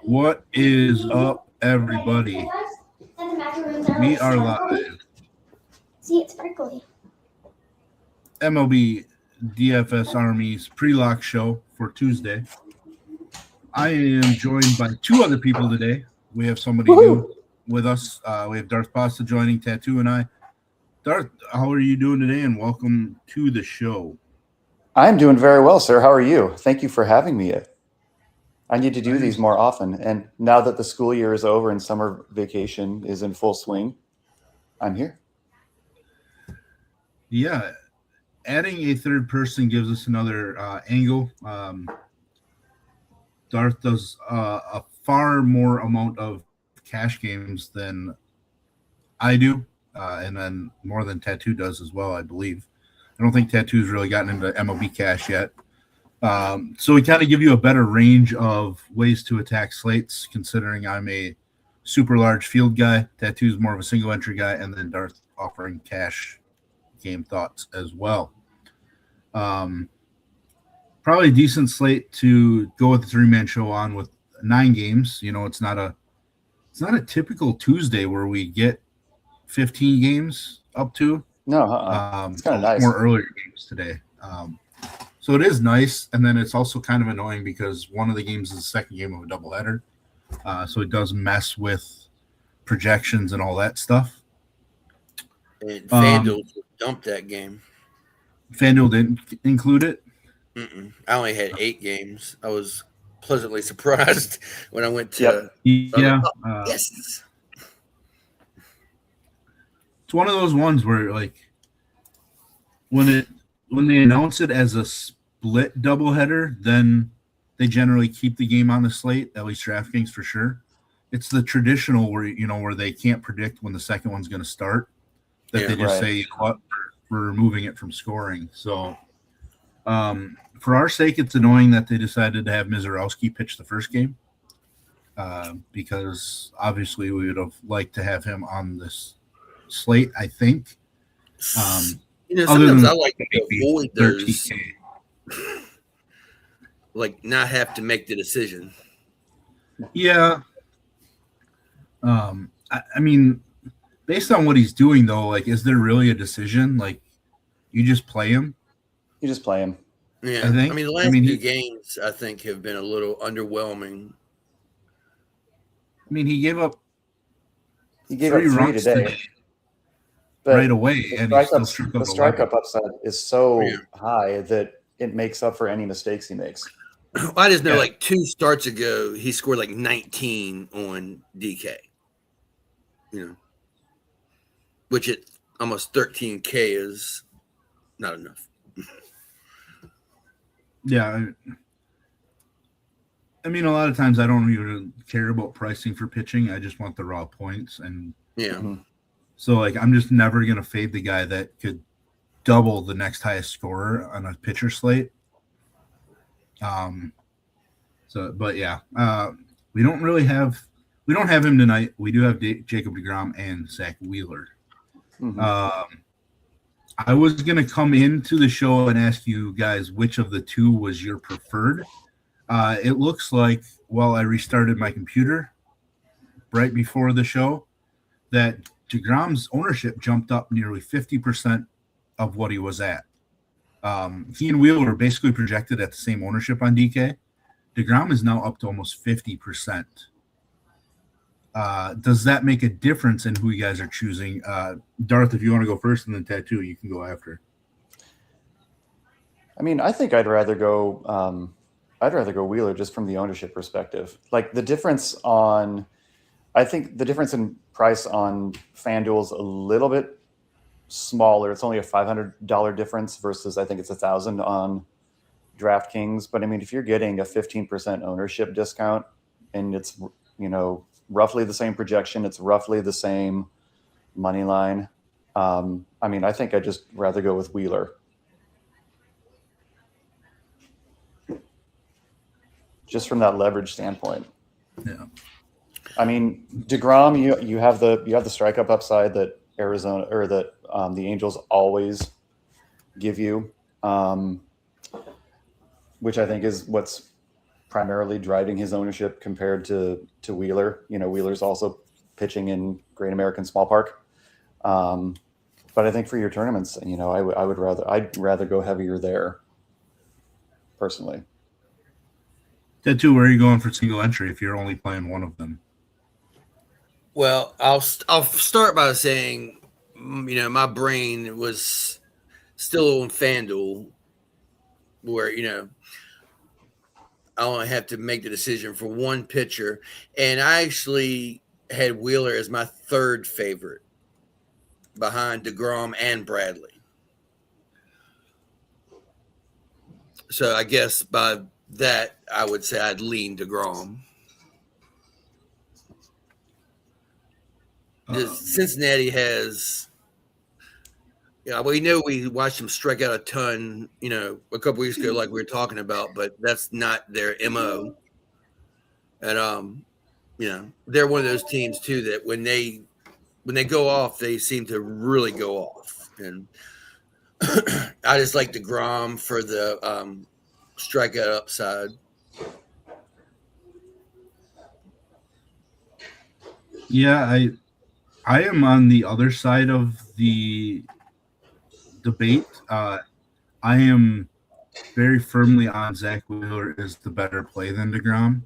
What is up, everybody? We are live. See, it's sparkly. MLB DFS Army's pre-lock show for Tuesday. I am joined by two other people today. We have somebody new with us. We have Darth Pasta joining, Tattoo, and I. Darth, how are you doing today? And welcome to the show. I'm doing very well, sir. How are you? Thank you for having me. I need to do these more often. And now that the school year is over and summer vacation is in full swing, I'm here. Yeah. Adding a third person gives us another angle. Darth does a far more amount of cash games than I do, and then more than Tattoo does as well, I believe. I don't think Tattoo's really gotten into MLB cash yet. So we kind of give you a better range of ways to attack slates, considering I'm a super large field guy. Tattoo's more of a single entry guy, and then Darth offering cash game thoughts as well. Probably a decent slate to go with the three-man show on with 9 games. You know, it's not a typical Tuesday where we get 15 games up to. No, it's kind of nice. More earlier games today. So it is nice, and then it's also kind of annoying because one of the games is the second game of a doubleheader. So it does mess with projections and all that stuff. And FanDuel dumped that game. FanDuel didn't include it? I only had 8 games. I was pleasantly surprised when I went to yes. It's one of those ones where, like, when they announce it as a split doubleheader, then they generally keep the game on the slate, at least DraftKings for sure. It's the traditional where they can't predict when the second one's going to start, that they just say, you know what, we're removing it from scoring. So for our sake, it's annoying that they decided to have Mizorowski pitch the first game, because obviously we would have liked to have him on this slate, I think. Sometimes I like to avoid those, like not have to make the decision. Yeah. I mean, based on what he's doing, though, like, is there really a decision? Like, you just play him? You just play him. Yeah. I mean, the last few games, I think, have been a little underwhelming. I mean, he gave up 3 runs today. Right away. And the strikeout upside is so high that it makes up for any mistakes he makes. I just know, like, 2 starts ago, he scored like 19 on DK. Which at almost 13K is not enough. Yeah. I mean, a lot of times I don't even care about pricing for pitching. I just want the raw points. And so, like, I'm just never going to fade the guy that could double the next highest scorer on a pitcher slate. But yeah, we don't have him tonight. We do have Jacob deGrom and Zach Wheeler. I was going to come into the show and ask you guys which of the two was your preferred. It looks like, while I restarted my computer right before the show, that deGrom's ownership jumped up nearly 50% of what he was at. He and Wheeler are basically projected at the same ownership on DK. deGrom is now up to almost 50%. Does that make a difference in who you guys are choosing? Darth, if you want to go first, and then Tattoo, you can go after. I mean, I think I'd rather go Wheeler just from the ownership perspective. Like, I think the difference in price on FanDuel is a little bit smaller. It's only a $500 difference versus, I think it's $1,000 on DraftKings. But I mean, if you're getting a 15% ownership discount and it's, roughly the same projection, it's roughly the same money line. I mean, I think I'd just rather go with Wheeler. Just from that leverage standpoint. Yeah. I mean, deGrom, you have the strikeout upside that Arizona or that the Angels always give you, which I think is what's primarily driving his ownership compared to Wheeler. Wheeler's also pitching in Great American Small Park. But I think for your tournaments, I'd rather go heavier there personally. Tattoo, where are you going for single entry if you're only playing one of them? Well, I'll start by saying, my brain was still on FanDuel, where I only have to make the decision for one pitcher, and I actually had Wheeler as my third favorite, behind DeGrom and Bradley. So I guess by that, I would say I'd lean DeGrom. Cincinnati has, we know we watched them strike out a ton, a couple weeks ago, like we were talking about, but that's not their MO. And, they're one of those teams too, that when they go off, they seem to really go off. And I just like DeGrom for the strikeout upside. Yeah, I am on the other side of the debate. I am very firmly on Zach Wheeler is the better play than DeGrom.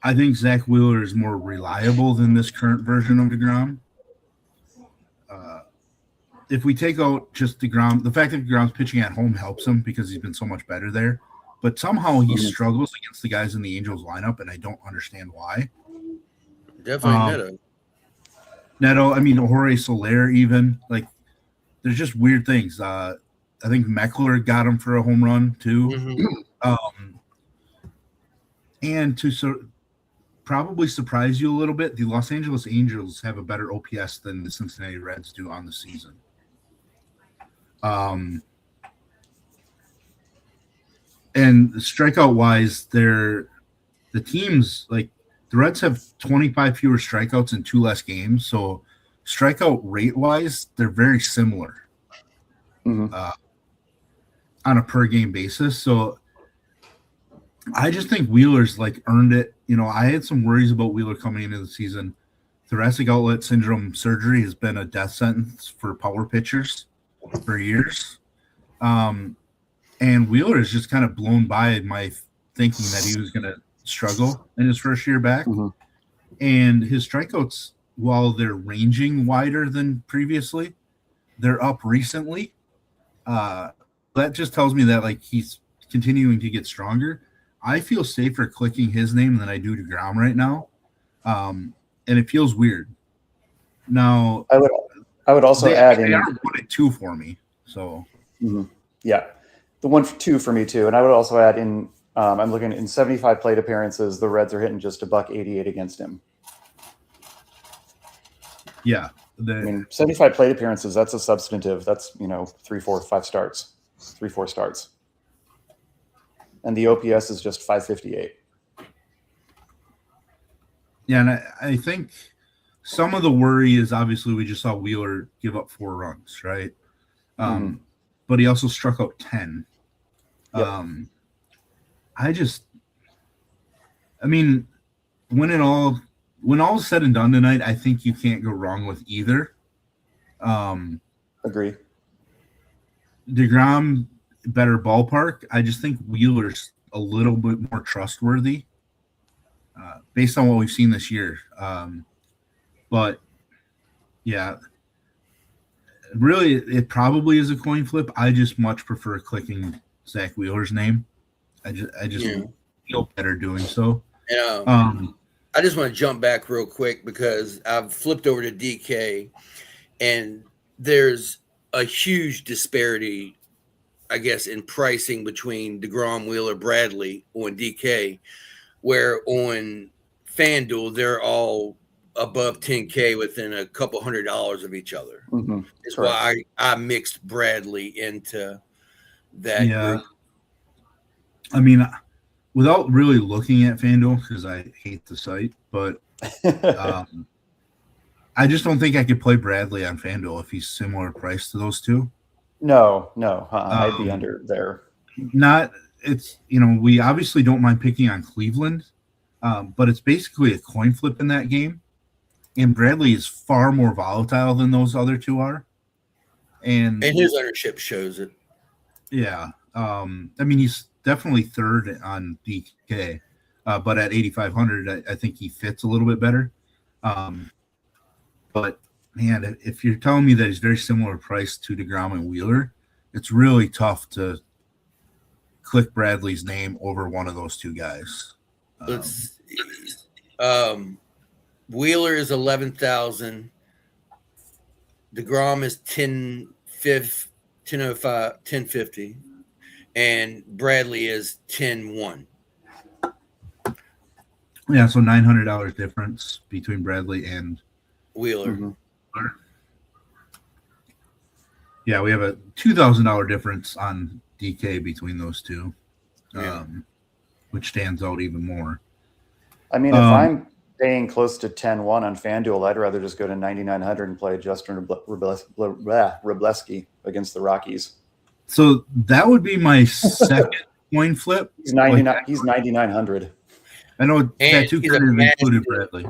I think Zach Wheeler is more reliable than this current version of DeGrom. If we take out just DeGrom, the fact that DeGrom's pitching at home helps him because he's been so much better there. But somehow he struggles against the guys in the Angels lineup, and I don't understand why. Definitely Neto, Jorge Soler even. Like, there's just weird things. I think Meckler got him for a home run, too. Mm-hmm. And to probably surprise you a little bit, the Los Angeles Angels have a better OPS than the Cincinnati Reds do on the season. And strikeout-wise, the teams, like, the Reds have 25 fewer strikeouts in 2 less games, so strikeout rate-wise, they're very similar on a per-game basis. So I just think Wheeler's, earned it. I had some worries about Wheeler coming into the season. Thoracic outlet syndrome surgery has been a death sentence for power pitchers for years. And Wheeler has just kind of blown by my thinking that he was going to struggle in his first year back. And his strikeouts, while they're ranging wider than previously, they're up recently. That just tells me that he's continuing to get stronger. I feel safer clicking his name than I do DeGrom right now. And it feels weird. Now, I would also add in. They are 1-2 for me. So, yeah, the 1-2 for me too. And I would also add in. I'm looking in 75 plate appearances. The Reds are hitting just $188 against him. Yeah, 75 plate appearances. That's a substantive. That's 3, 4, 5 starts, 3, 4 starts. And the OPS is just 558. Yeah, and I think some of the worry is obviously we just saw Wheeler give up 4 runs, right? But he also struck out 10. Yep. When all is said and done tonight, I think you can't go wrong with either. Agree. DeGrom, better ballpark. I just think Wheeler's a little bit more trustworthy based on what we've seen this year. But yeah, really, it probably is a coin flip. I just much prefer clicking Zach Wheeler's name. I just feel better doing so. I just want to jump back real quick because I've flipped over to DK, and there's a huge disparity, I guess, in pricing between DeGrom, Wheeler, Bradley on DK, where on FanDuel they're all above 10K within a couple $100 of each other. That's why I mixed Bradley into that group. Without really looking at FanDuel, because I hate the site, but I just don't think I could play Bradley on FanDuel if he's similar price to those two. No, I'd be under there. Not, it's, we obviously don't mind picking on Cleveland, but it's basically a coin flip in that game. And Bradley is far more volatile than those other two are. And his ownership shows it. Yeah. He's definitely third on DK, but at 8,500, I think he fits a little bit better. But, man, if you're telling me that he's very similar price to DeGrom and Wheeler, it's really tough to click Bradley's name over one of those two guys. Wheeler is 11,000. DeGrom is 1050, and Bradley is 10-1. Yeah, so $900 difference between Bradley and Wheeler. Mm-hmm. Yeah, we have a $2,000 difference on DK between those two, which stands out even more. I mean, if I'm paying close to 10-1 on FanDuel, I'd rather just go to 9,900 and play Justin Wroblewski against the Rockies. So that would be my second coin flip. He's 99. He's 9,900. I know Tattoo he's kind of a included Bradley.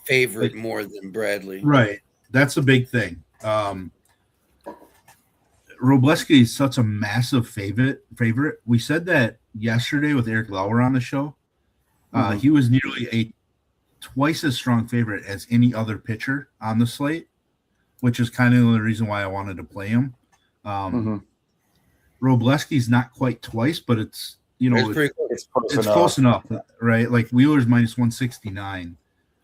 Favorite more than Bradley. Right. That's a big thing. Wroblewski is such a massive favorite. We said that yesterday with Eric Lauer on the show. He was nearly a twice as strong favorite as any other pitcher on the slate, which is kind of the reason why I wanted to play him. Wroblewski's not quite twice, but it's it's close enough, right? Like Wheeler's minus 169,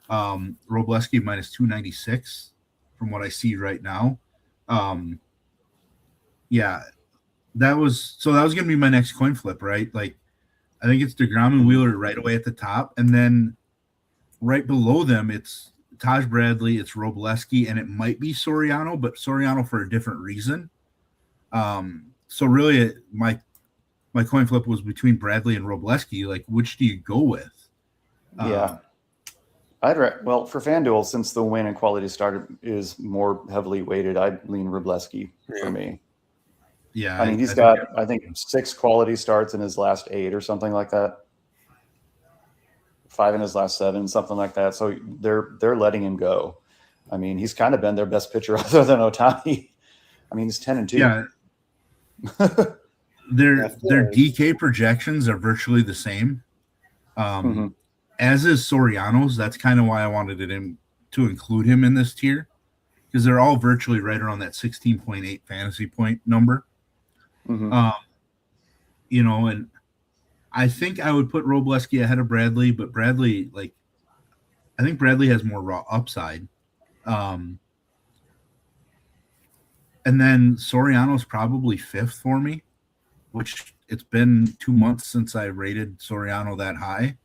Wroblewski minus 296 from what I see right now. That was going to be my next coin flip, right? Like I think it's DeGrom and Wheeler right away at the top, and then right below them, it's Taj Bradley, it's Wroblewski, and it might be Soriano, but Soriano for a different reason. So really, my coin flip was between Bradley and Wroblewski. Like, which do you go with? Well, for FanDuel, since the win and quality start is more heavily weighted, I'd lean Wroblewski for me. Yeah, I mean, he's got, I think, 6 quality starts in his last 8 or something like that. 5 in his last 7, something like that. So they're letting him go. I mean, he's kind of been their best pitcher other than Ohtani. I mean, he's 10-2. Yeah. Their DK projections are virtually the same. As is Soriano's. That's kind of why I wanted to include him in this tier, because they're all virtually right around that 16.8 fantasy point number. And I think I would put Wroblewski ahead of Bradley, but Bradley, I think Bradley has more raw upside. And then Soriano's probably 5th for me, which it's been 2 months since I rated Soriano that high.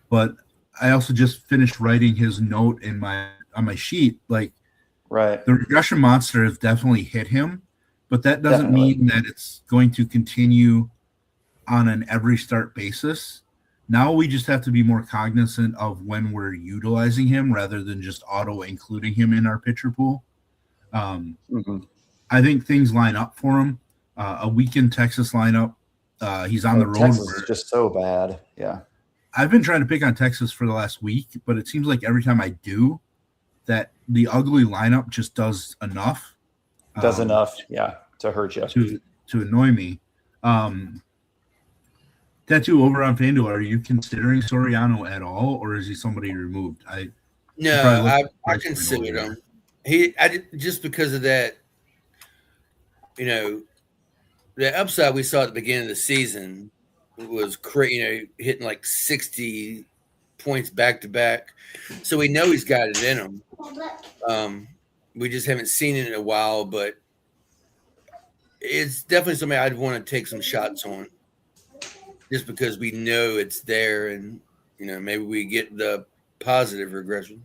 But I also just finished writing his note on my sheet. Like, right, the regression monster has definitely hit him, but that doesn't mean that it's going to continue on an every start basis. Now we just have to be more cognizant of when we're utilizing him rather than just auto including him in our pitcher pool. I think things line up for him. A weekend Texas lineup. He's on the road. Texas is just so bad. Yeah. I've been trying to pick on Texas for the last week, but it seems like every time I do, that the ugly lineup just does enough. To hurt you. To annoy me. Tattoo over on FanDuel, are you considering Soriano at all, or is he somebody removed? I considered him. Just because of that, the upside we saw at the beginning of the season was crazy, hitting like 60 points back to back. So we know he's got it in him. We just haven't seen it in a while, but it's definitely something I'd want to take some shots on, just because we know it's there, and maybe we get the positive regression.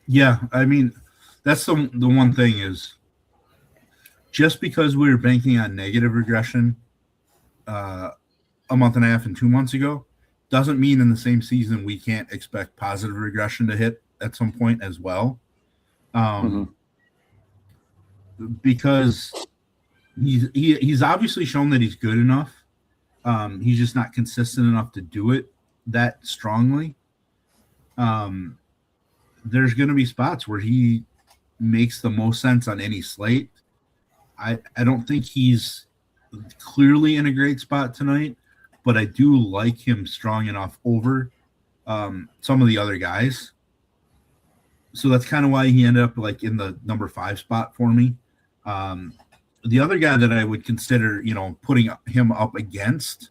Yeah, I mean, that's the one thing is, just because we were banking on negative regression a month and a half and 2 months ago, doesn't mean in the same season we can't expect positive regression to hit at some point as well. because he's obviously shown that he's good enough. He's just not consistent enough to do it that strongly. There's going to be spots where he makes the most sense on any slate. I don't think he's clearly in a great spot tonight, but I do like him strong enough over some of the other guys. So that's kind of why he ended up like in the number 5 spot for me. The other guy that I would consider, putting him up against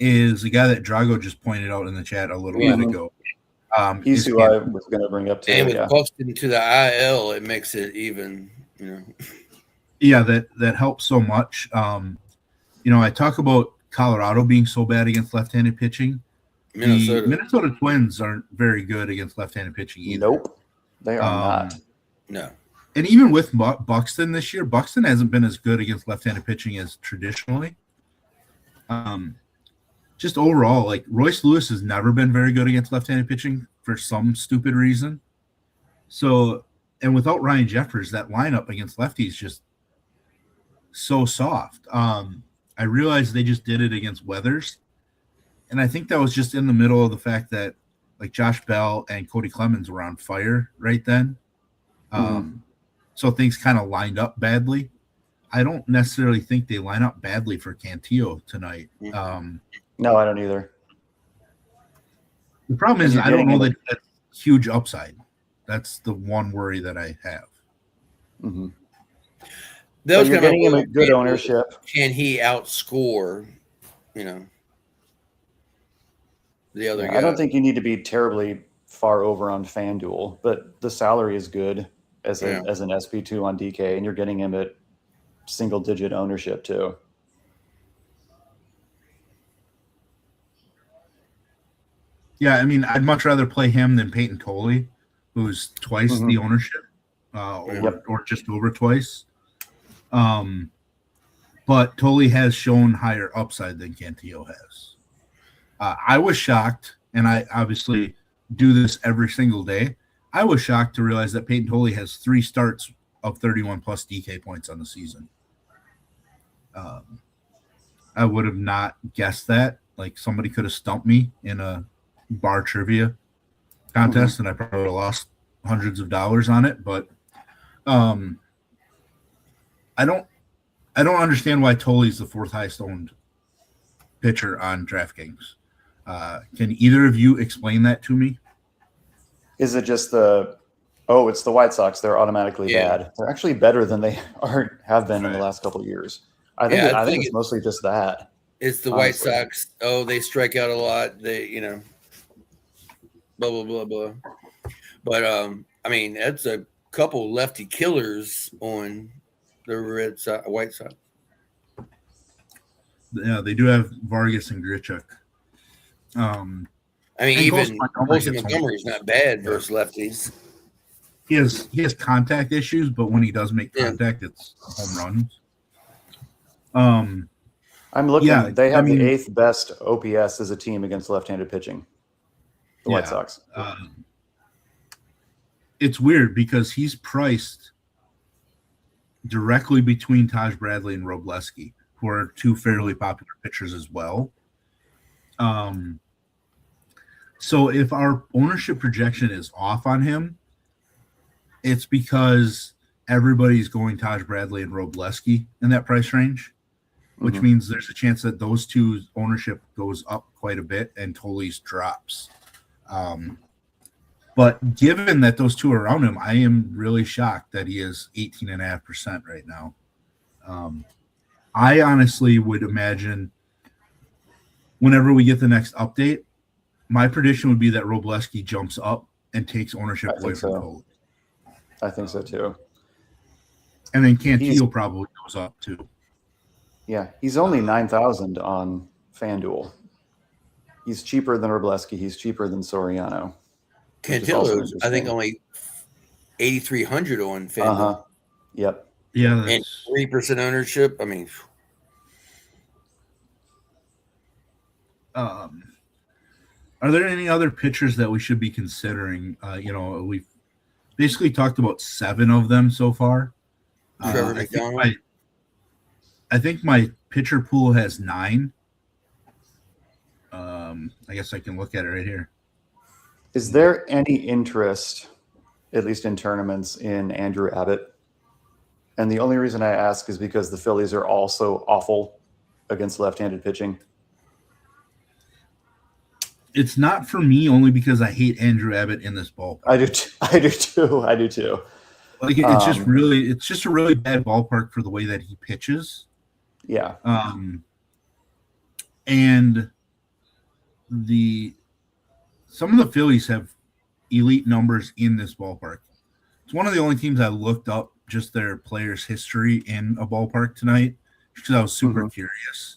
is a guy that Drago just pointed out in the chat a little bit ago. He's who I was going to bring up too. And with Buxton to the IL, it makes it even, Yeah, that helps so much. I talk about Colorado being so bad against left-handed pitching. The Minnesota Twins aren't very good against left-handed pitching either. Nope, they are not. No. And even with Buxton this year, Buxton hasn't been as good against left-handed pitching as traditionally. Just overall, like Royce Lewis has never been very good against left-handed pitching for some stupid reason. So, and without Ryan Jeffers, that lineup against lefties just so soft. I realized they just did it against Weathers, and I think that was just in the middle of the fact that like Josh Bell and Cody Clemens were on fire right then. So things kind of lined up badly. I don't necessarily think they line up badly for Cantillo tonight. No, I don't either. The problem is I don't know that that's huge upside. That's the one worry that I have. Mm-hmm. Those you're getting him a good ownership. Can he outscore, the other guy? I don't think you need to be terribly far over on FanDuel, but the salary is good as an SP2 on DK, and you're getting him at single-digit ownership too. Yeah, I mean, I'd much rather play him than Peyton Tolley, who's twice the ownership, or just over twice. But Tolley has shown higher upside than Cantillo has. I was shocked, and I obviously do this every single day. I was shocked to realize that Peyton Tolley has 3 starts of 31-plus DK points on the season. I would have not guessed that. Like, somebody could have stumped me in a bar trivia contest, and I probably would have lost hundreds of dollars on it. But I don't understand why Tolley's the 4th highest owned pitcher on DraftKings. Can either of you explain that to me? Is it just it's the White Sox? They're automatically bad. They're actually better than they have been in the last couple of years. I think it's mostly just that. It's the White Sox. Oh, they strike out a lot. They, blah, blah, blah, blah. But, I mean, that's a couple lefty killers on the White Sox. Yeah, they do have Vargas and Grichuk. I mean, even Montgomery is not bad versus lefties. He has contact issues, but when he does make contact, it's home runs. I'm looking. They have the 8th best OPS as a team against left-handed pitching. The White Sox. It's weird because he's priced directly between Taj Bradley and Robleski, who are 2 fairly popular pitchers as well. So if our ownership projection is off on him, it's because everybody's going Taj Bradley and Robleski in that price range, which means there's a chance that those 2 ownership goes up quite a bit and Tolley's drops. But given that those 2 are around him, I am really shocked that he is 18.5% right now. I honestly would imagine whenever we get the next update, my prediction would be that Robleski jumps up and takes ownership away from Tolley. I think so too. And then Cantillo probably goes up too. Yeah, he's only 9,000 on FanDuel. He's cheaper than Robleski. He's cheaper than Soriano. Cantillo's, I think, only 8,300 on FanDuel. Yep. Yeah, and 3% ownership. I mean, are there any other pitchers that we should be considering? We've basically talked about 7 of them so far. Trevor McDonald. I think my pitcher pool has 9. I guess I can look at it right here. Is there any interest, at least in tournaments, in Andrew Abbott? And the only reason I ask is because the Phillies are also awful against left-handed pitching. It's not for me only because I hate Andrew Abbott in this ballpark. I do too. Like it's just a really bad ballpark for the way that he pitches. Yeah. And some of the Phillies have elite numbers in this ballpark. It's one of the only teams I looked up just their players' history in a ballpark tonight because I was super curious.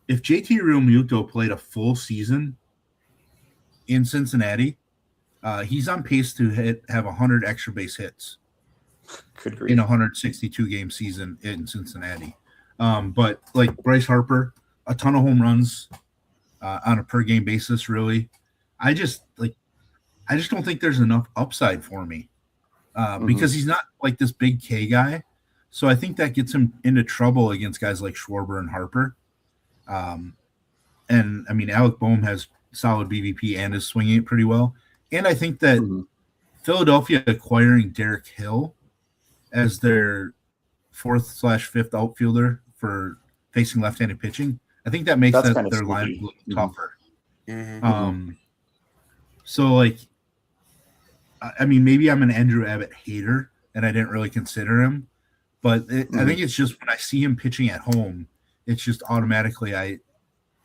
If JT Realmuto played a full season in Cincinnati, he's on pace to have 100 extra base hits in a 162 game season in Cincinnati. But like Bryce Harper, a ton of home runs on a per game basis. Really, I just don't think there's enough upside for me because he's not like this big K guy. So I think that gets him into trouble against guys like Schwarber and Harper. And I mean, Alec Boehm has solid BVP and is swinging it pretty well. And I think that Philadelphia acquiring Derek Hill as their 4th/5th outfielder for facing left-handed pitching, I think that makes their lineup look tougher. So like, I mean, maybe I'm an Andrew Abbott hater and I didn't really consider him, but I think it's just when I see him pitching at home, it's just automatically I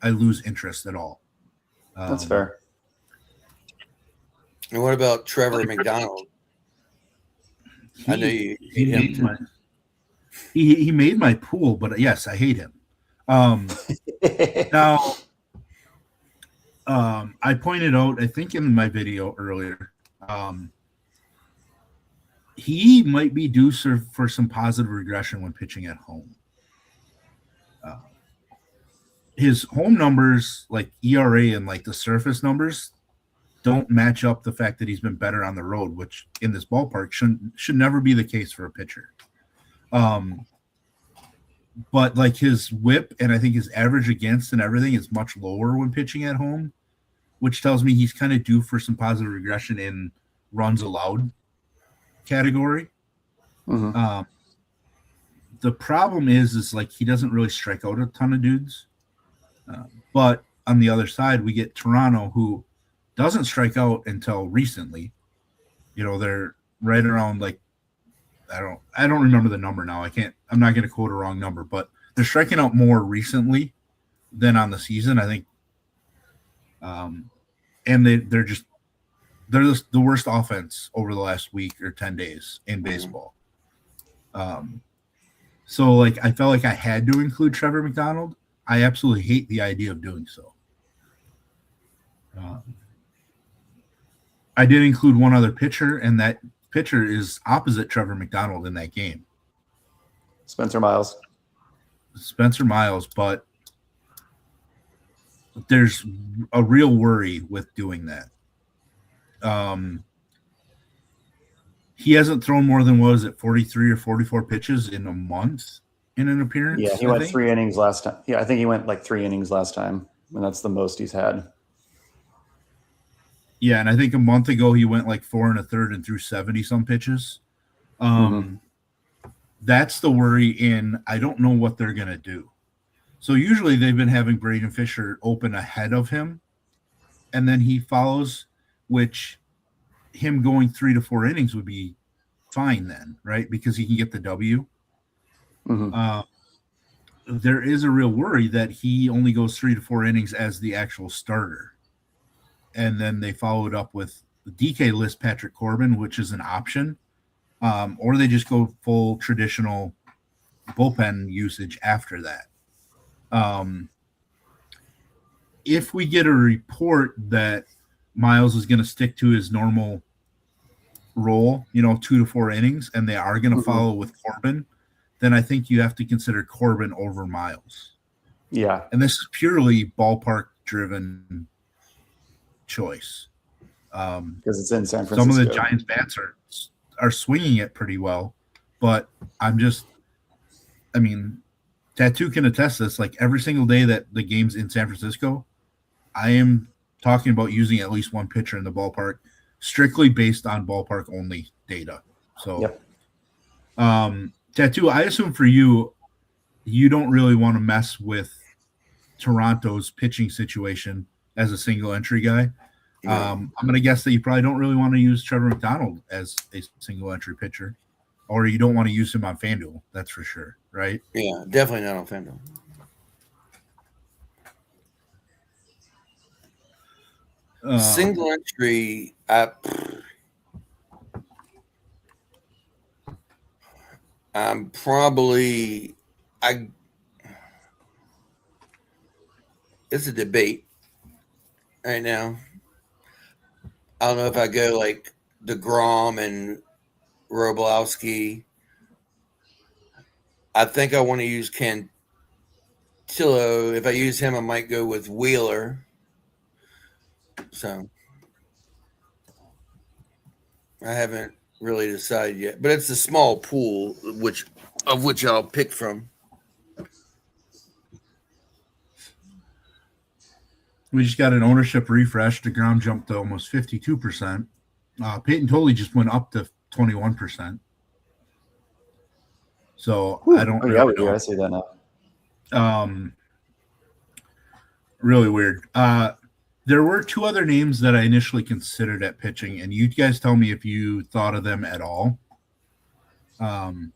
lose interest at all. That's fair. And what about Trevor McDonald? I know you hate him. He made my pool, but yes, I hate him. Now, I pointed out, I think in my video earlier, he might be due for some positive regression when pitching at home. His home numbers, like ERA and like the surface numbers, don't match up the fact that he's been better on the road, which in this ballpark should never be the case for a pitcher. But like his whip and I think his average against and everything is much lower when pitching at home, which tells me he's kind of due for some positive regression in runs allowed category. The problem is like he doesn't really strike out a ton of dudes. But on the other side, we get Toronto, who doesn't strike out until recently. You know, they're right around like I don't remember the number now. I'm not going to quote a wrong number, but they're striking out more recently than on the season, I think. And they're the worst offense over the last week or 10 days in baseball. So like I felt like I had to include Trevor McDonald. I absolutely hate the idea of doing so. I did include one other pitcher, and that pitcher is opposite Trevor McDonald in that game. Spencer Miles, but there's a real worry with doing that. He hasn't thrown more than, 43 or 44 pitches in a month in an appearance? Yeah, he went 3 innings last time. Yeah, I think he went like 3 innings last time, and that's the most he's had. Yeah, and I think a month ago he went like 4 1/3 and threw 70-some pitches. That's the worry I don't know what they're going to do. So usually they've been having Braden Fisher open ahead of him, and then he follows, which him going 3 to 4 innings would be fine then, right? Because he can get the W. There is a real worry that he only goes 3 to 4 innings as the actual starter. And then they followed up with the DK list Patrick Corbin, which is an option. Or they just go full traditional bullpen usage after that. If we get a report that Miles is going to stick to his normal role, 2 to 4 innings, and they are going to follow with Corbin, then I think you have to consider Corbin over Miles. Yeah. And this is purely ballpark-driven choice. Because it's in San Francisco. Some of the Giants' bats are swinging it pretty well, but Tattoo can attest this. Like every single day that the game's in San Francisco, I am talking about using at least one pitcher in the ballpark, strictly based on ballpark only data. So, Yep. Tattoo, I assume for you, you don't really want to mess with Toronto's pitching situation as a single entry guy. No. I'm going to guess that you probably don't really want to use Trevor McDonald as a single entry pitcher, or you don't want to use him on FanDuel. That's for sure, right? Yeah, definitely not on FanDuel. Single entry, I'm probably it's a debate right now. I don't know if I go like DeGrom and Roblowski. I think I want to use Cantillo. If I use him, I might go with Wheeler. So I haven't really decided yet, but it's a small pool which I'll pick from. We just got an ownership refresh. DeGrom jumped to almost 52%. Peyton Tolley just went up to 21%. So I don't really know. I see that now. Really weird. There were two other names that I initially considered at pitching, and you guys tell me if you thought of them at all. One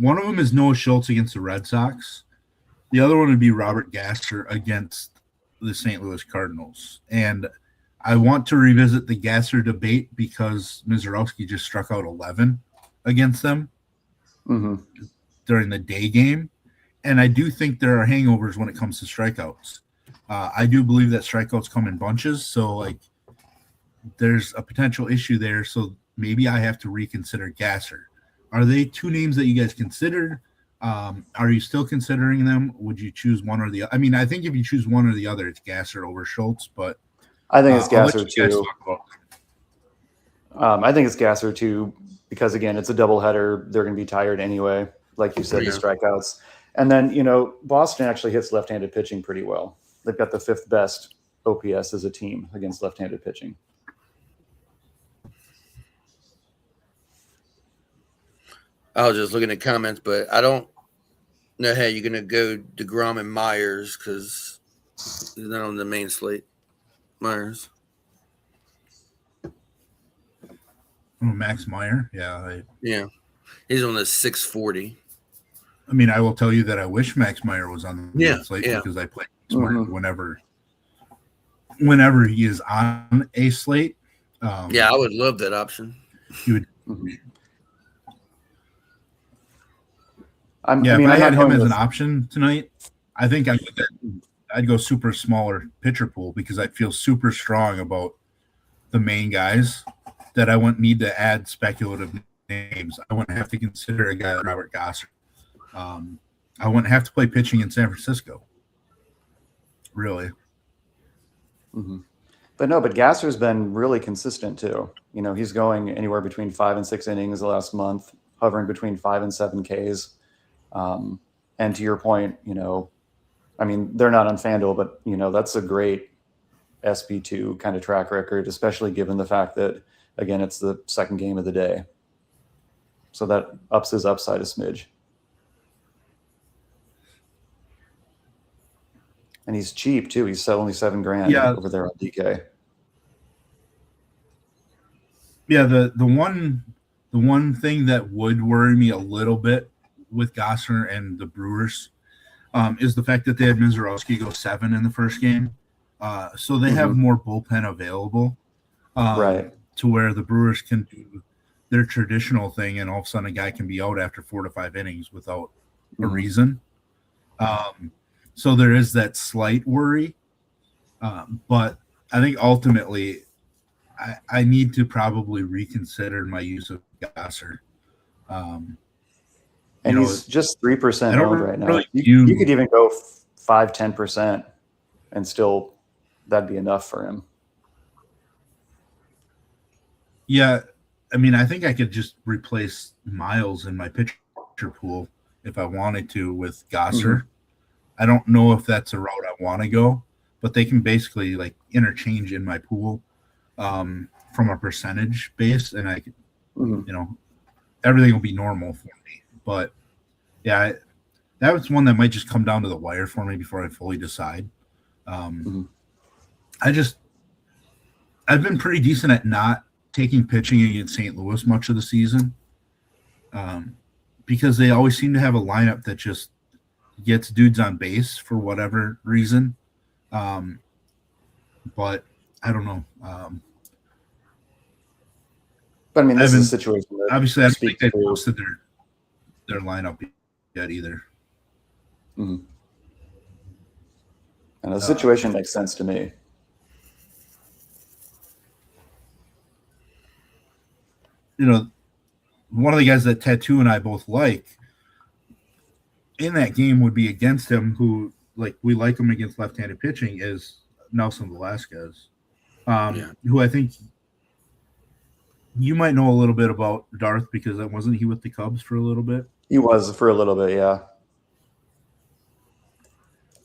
of them is Noah Schultz against the Red Sox. The other one would be Robert Gasser against the St. Louis Cardinals. And I want to revisit the Gasser debate because Mizorowski just struck out 11 against them during the day game. And I do think there are hangovers when it comes to strikeouts. I do believe that strikeouts come in bunches. So, like, there's a potential issue there. So maybe I have to reconsider Gasser. Are they two names that you guys considered? Are you still considering them? Would you choose one or the other? I mean, I think if you choose one or the other, it's Gasser over Schultz, but I think it's Gasser too. I think it's Gasser too, because again, it's a doubleheader. They're going to be tired anyway. Like you said, the strikeouts. And then, Boston actually hits left-handed pitching pretty well. They've got the 5th best OPS as a team against left-handed pitching. I was just looking at comments, but I don't know how you're going to go DeGrom and Myers because he's not on the main slate. Myers. Oh, Max Meyer? Yeah. Yeah. He's on the 640. I mean, I will tell you that I wish Max Meyer was on the main slate because I play Smart whenever he is on a slate. I would love that option. He would. If I had him as an option tonight, I think I'd go super smaller pitcher pool because I'd feel super strong about the main guys that I wouldn't need to add speculative names. I wouldn't have to consider a guy like Robert Gasser. I wouldn't have to play pitching in San Francisco. Really. But Gasser's been really consistent too. He's going anywhere between 5 and 6 innings the last month, hovering between 5 and 7 Ks. And to your point, I mean, they're not on FanDuel, but that's a great SB2 kind of track record, especially given the fact that, again, it's the second game of the day. So that ups his upside a smidge. And he's cheap too. He's only $7,000 over there on DK. Yeah, the one thing that would worry me a little bit with Gasser and the Brewers is the fact that they had Mizorowski go 7 in the first game. So they have more bullpen available to where the Brewers can do their traditional thing, and all of a sudden a guy can be out after 4 to 5 innings without a reason. So there is that slight worry. But I think ultimately I need to probably reconsider my use of Gasser. And he's just 3% owned right now. Really you could even go 5-10% and still that'd be enough for him. Yeah, I mean, I think I could just replace Miles in my pitcher pool if I wanted to with Gosser. I don't know if that's a route I want to go, but they can basically like interchange in my pool from a percentage base, and I, everything will be normal for me. But yeah, that was one that might just come down to the wire for me before I fully decide. I've been pretty decent at not taking pitching against St. Louis much of the season, because they always seem to have a lineup that just gets dudes on base for whatever reason. But I don't know. But I mean, this is a situation that obviously I don't think they posted their lineup yet either. And the situation makes sense to me. You know, one of the guys that Tattoo and I both like in that game would be against him, who like we like him against left-handed pitching, is Nelson Velasquez, who I think you might know a little bit about, Darth, because wasn't he with the Cubs for a little bit? He was for a little bit, yeah.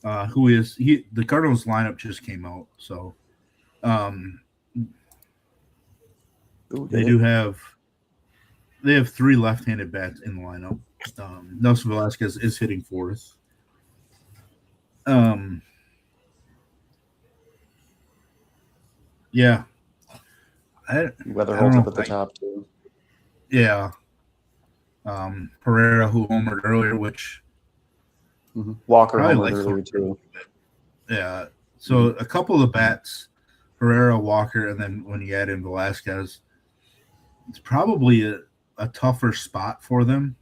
The Cardinals lineup just came out, so they have 3 left-handed bats in the lineup. Nelson Velasquez is hitting 4th. Yeah. Weather holds up at the top too. Yeah. Pereira, who homered earlier, which Walker homered earlier too. Yeah. So a couple of the bats, Pereira, Walker, and then when you add in Velasquez, it's probably a tougher spot for him,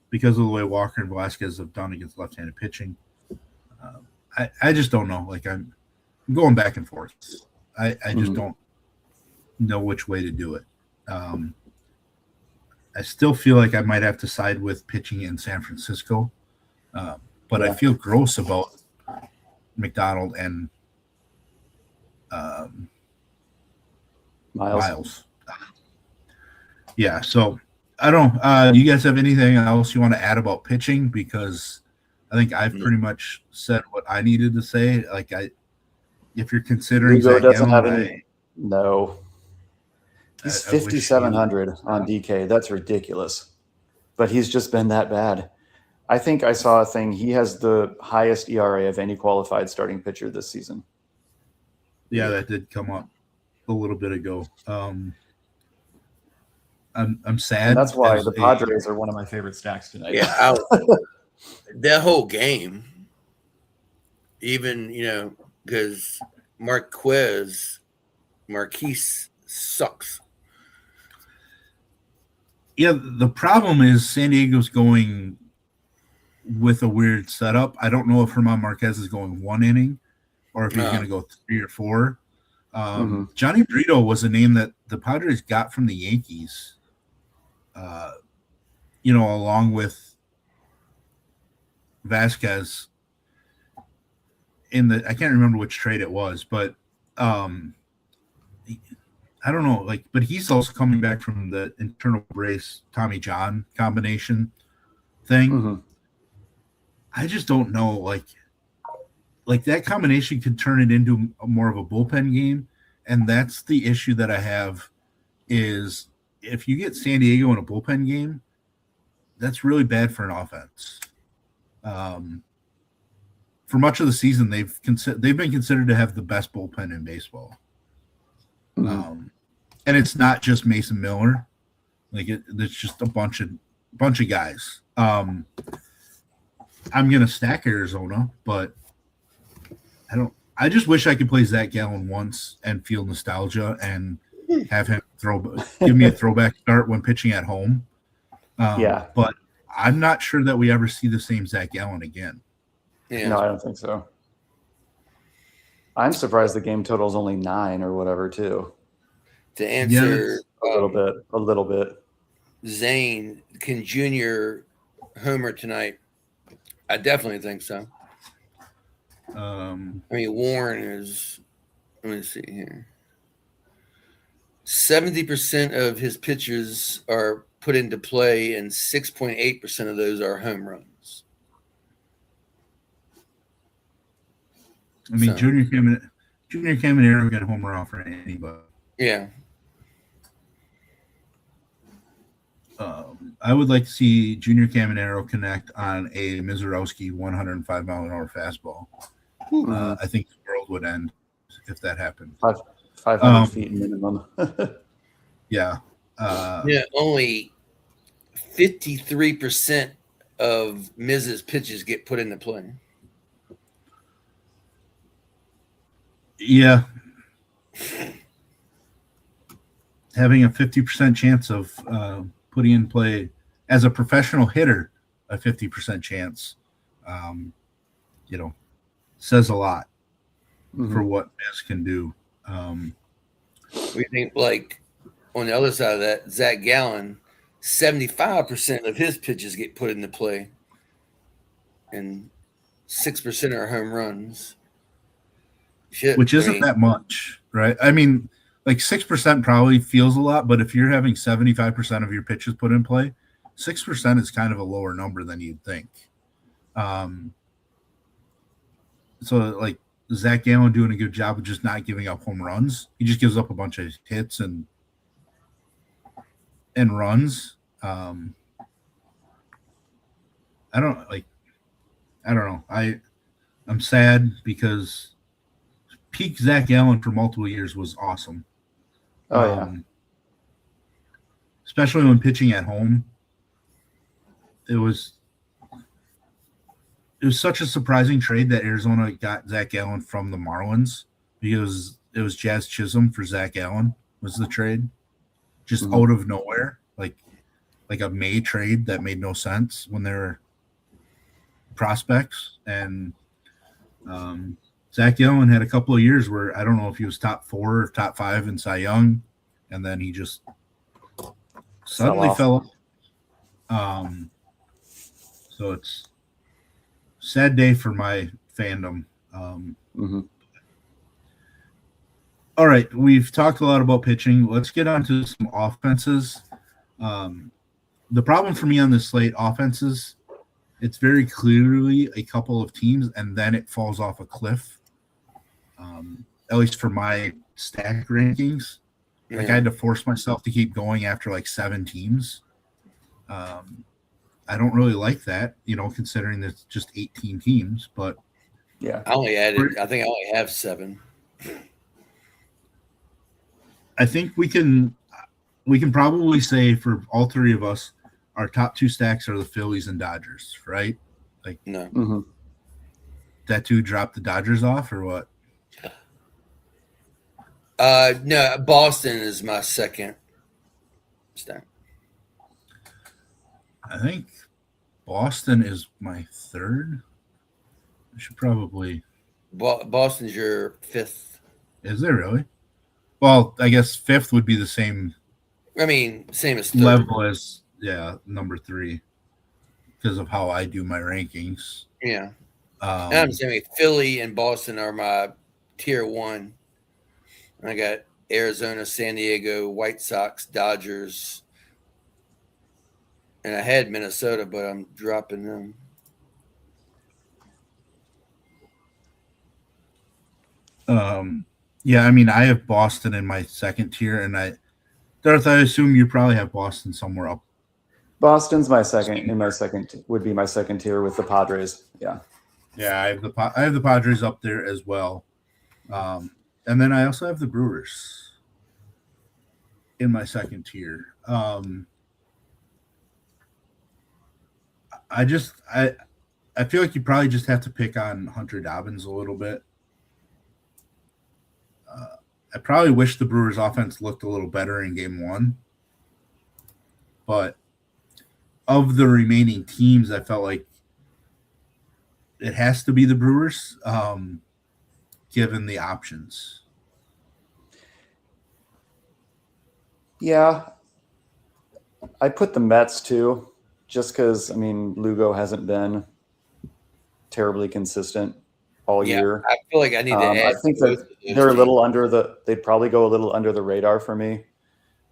because of the way Walker and Velasquez have done against left-handed pitching. I just don't know. Like I'm going back and forth. I just don't know which way to do it. I still feel like I might have to side with pitching in San Francisco, but I feel gross about McDonald and Miles. Yeah, so I don't know. Do you guys have anything else you want to add about pitching? Because I think I've pretty much said what I needed to say. Like if you're considering Zach doesn't have any. No. He's 5,700 on DK. That's ridiculous. But he's just been that bad. I think I saw a thing. He has the highest ERA of any qualified starting pitcher this season. Yeah, that did come up a little bit ago. I'm sad. And that's why the Padres are one of my favorite stacks tonight. Yeah, that whole game, even because Marquise sucks. Yeah, the problem is San Diego's going with a weird setup. I don't know if Herman Marquez is going 1 inning or if he's going to go 3 or 4. Johnny Brito was a name that the Padres got from the Yankees, along with Vasquez I can't remember which trade it was, but I don't know, but he's also coming back from the internal brace Tommy John combination thing. I just don't know, like that combination could turn it into more of a bullpen game, and that's the issue that I have. Is if you get San Diego in a bullpen game, that's really bad for an offense. For much of the season, they've been considered to have the best bullpen in baseball. And it's not just Mason Miller. It's just a bunch of guys. I'm gonna stack Arizona, but I just wish I could play Zach Gallen once and feel nostalgia and have him give me a throwback start when pitching at home. But I'm not sure that we ever see the same Zach Gallen again. Yeah. No, I don't think so. I'm surprised the game total is only 9 or whatever, too. To answer a little bit. Zane, can Junior homer tonight? I definitely think so. Warren is. Let me see here. 70% of his pitches are put into play, and 6.8% of those are home runs. I mean, So, Junior Caminero got a home run for anybody. yeah. I would like to see Junior Caminero connect on a Mizorowski 105-mile-an-hour fastball. I think the world would end if that happened. 500 feet minimum. Yeah. Only 53% of Miz's pitches get put into play. Yeah. Having a 50% chance of putting in play as a professional hitter, a 50% chance, says a lot for what Miz can do. We think, like, on the other side of that, Zach Gallen, 75% of his pitches get put into play, and 6% are home runs. Shit, which isn't that much, right? I mean, like 6% probably feels a lot, but if you're having 75% of your pitches put in play, 6% is kind of a lower number than you'd think. So, like, Zach Gallen doing a good job of just not giving up home runs. He just gives up a bunch of hits and runs. I don't know. I'm sad because peak Zach Gallen for multiple years was awesome. Oh, yeah. Especially when pitching at home. It was such a surprising trade that Arizona got Zach Gallen from the Marlins, because it was Jazz Chisholm for Zach Gallen was the trade. Just out of nowhere. Like a May trade that made no sense when they were prospects. And Zach Gallen had a couple of years where I don't know if he was top 4 or top 5 in Cy Young, and then he just suddenly fell off. So it's a sad day for my fandom. All right, we've talked a lot about pitching. Let's get on to some offenses. The problem for me on this slate, offenses, it's very clearly a couple of teams, and then it falls off a cliff. At least for my stack rankings. Like, I had to force myself to keep going after like 7 teams. I don't really like that, considering that it's just 18 teams. But yeah, I think I only have 7. I think we can probably say for all 3 of us, our top 2 stacks are the Phillies and Dodgers, right? Like, no. That 2 dropped the Dodgers off, or what? No, Boston is my second stack. I think Boston is my 3rd. I should probably. Boston's your 5th. Is it really? Well, I guess 5th would be the same. I mean, same as 3rd. Level as number 3, because of how I do my rankings. Yeah. And I'm saying Philly and Boston are my tier 1. I got Arizona, San Diego, White Sox, Dodgers, and I had Minnesota, but I'm dropping them. Yeah, I mean, I have Boston in my 2nd tier, and Darth, I assume you probably have Boston somewhere up. Boston's my second. Would be my 2nd tier with the Padres. Yeah. Yeah, I have the Padres up there as well. And then I also have the Brewers in my 2nd tier. I feel like you probably just have to pick on Hunter Dobbins a little bit. I probably wish the Brewers offense looked a little better in game 1. But of the remaining teams, I felt like it has to be the Brewers, given the options. Yeah. I put the Mets too, just because, I mean, Lugo hasn't been terribly consistent all year. I feel like I need to add. I think that they're a little they'd probably go a little under the radar for me.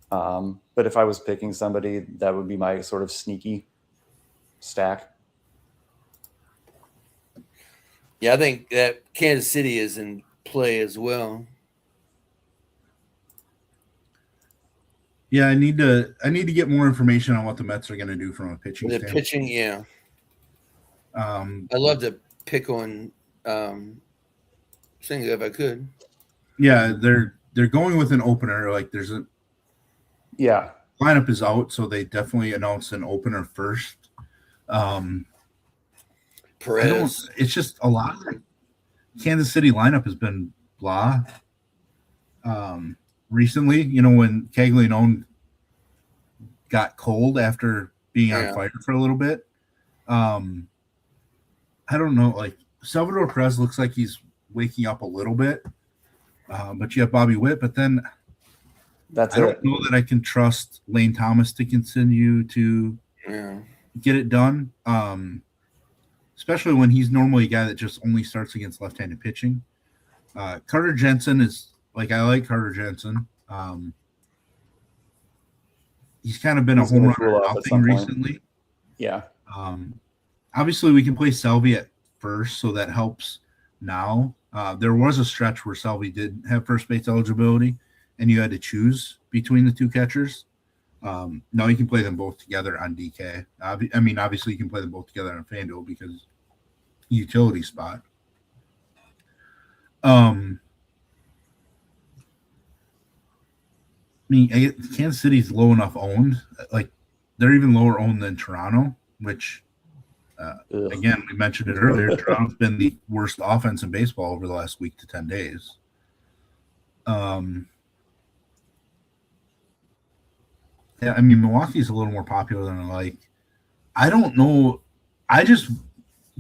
But if I was picking somebody, that would be my sort of sneaky stack. Yeah, I think that Kansas City is in play as well. Yeah, I need to get more information on what the Mets are going to do from a pitching The standpoint. pitching, yeah. I love to pick on Singa if I could. Yeah, they're going with an opener. Like there's a lineup is out, so they definitely announced an opener first. Perez. It's just a lot. Kansas City lineup has been blah. Recently, when Caglianone got cold after being on fire for a little bit. I don't know. Like Salvador Perez looks like he's waking up a little bit, but you have Bobby Witt. But then I don't know that I can trust Lane Thomas to continue to get it done, especially when he's normally a guy that just only starts against left-handed pitching. Carter Jensen is I like Carter Jensen. He's kind of been a home run nothing recently. Yeah. Obviously, we can play Salvi at first, so that helps now. There was a stretch where Salvi did have first base eligibility, and you had to choose between the two catchers. Now you can play them both together on DK. Obviously, you can play them both together on FanDuel because utility spot. Kansas City's low enough owned. Like they're even lower owned than Toronto, which again we mentioned it earlier. Toronto's been the worst offense in baseball over the last week to 10 days. Milwaukee's a little more popular than I like. I don't know. I just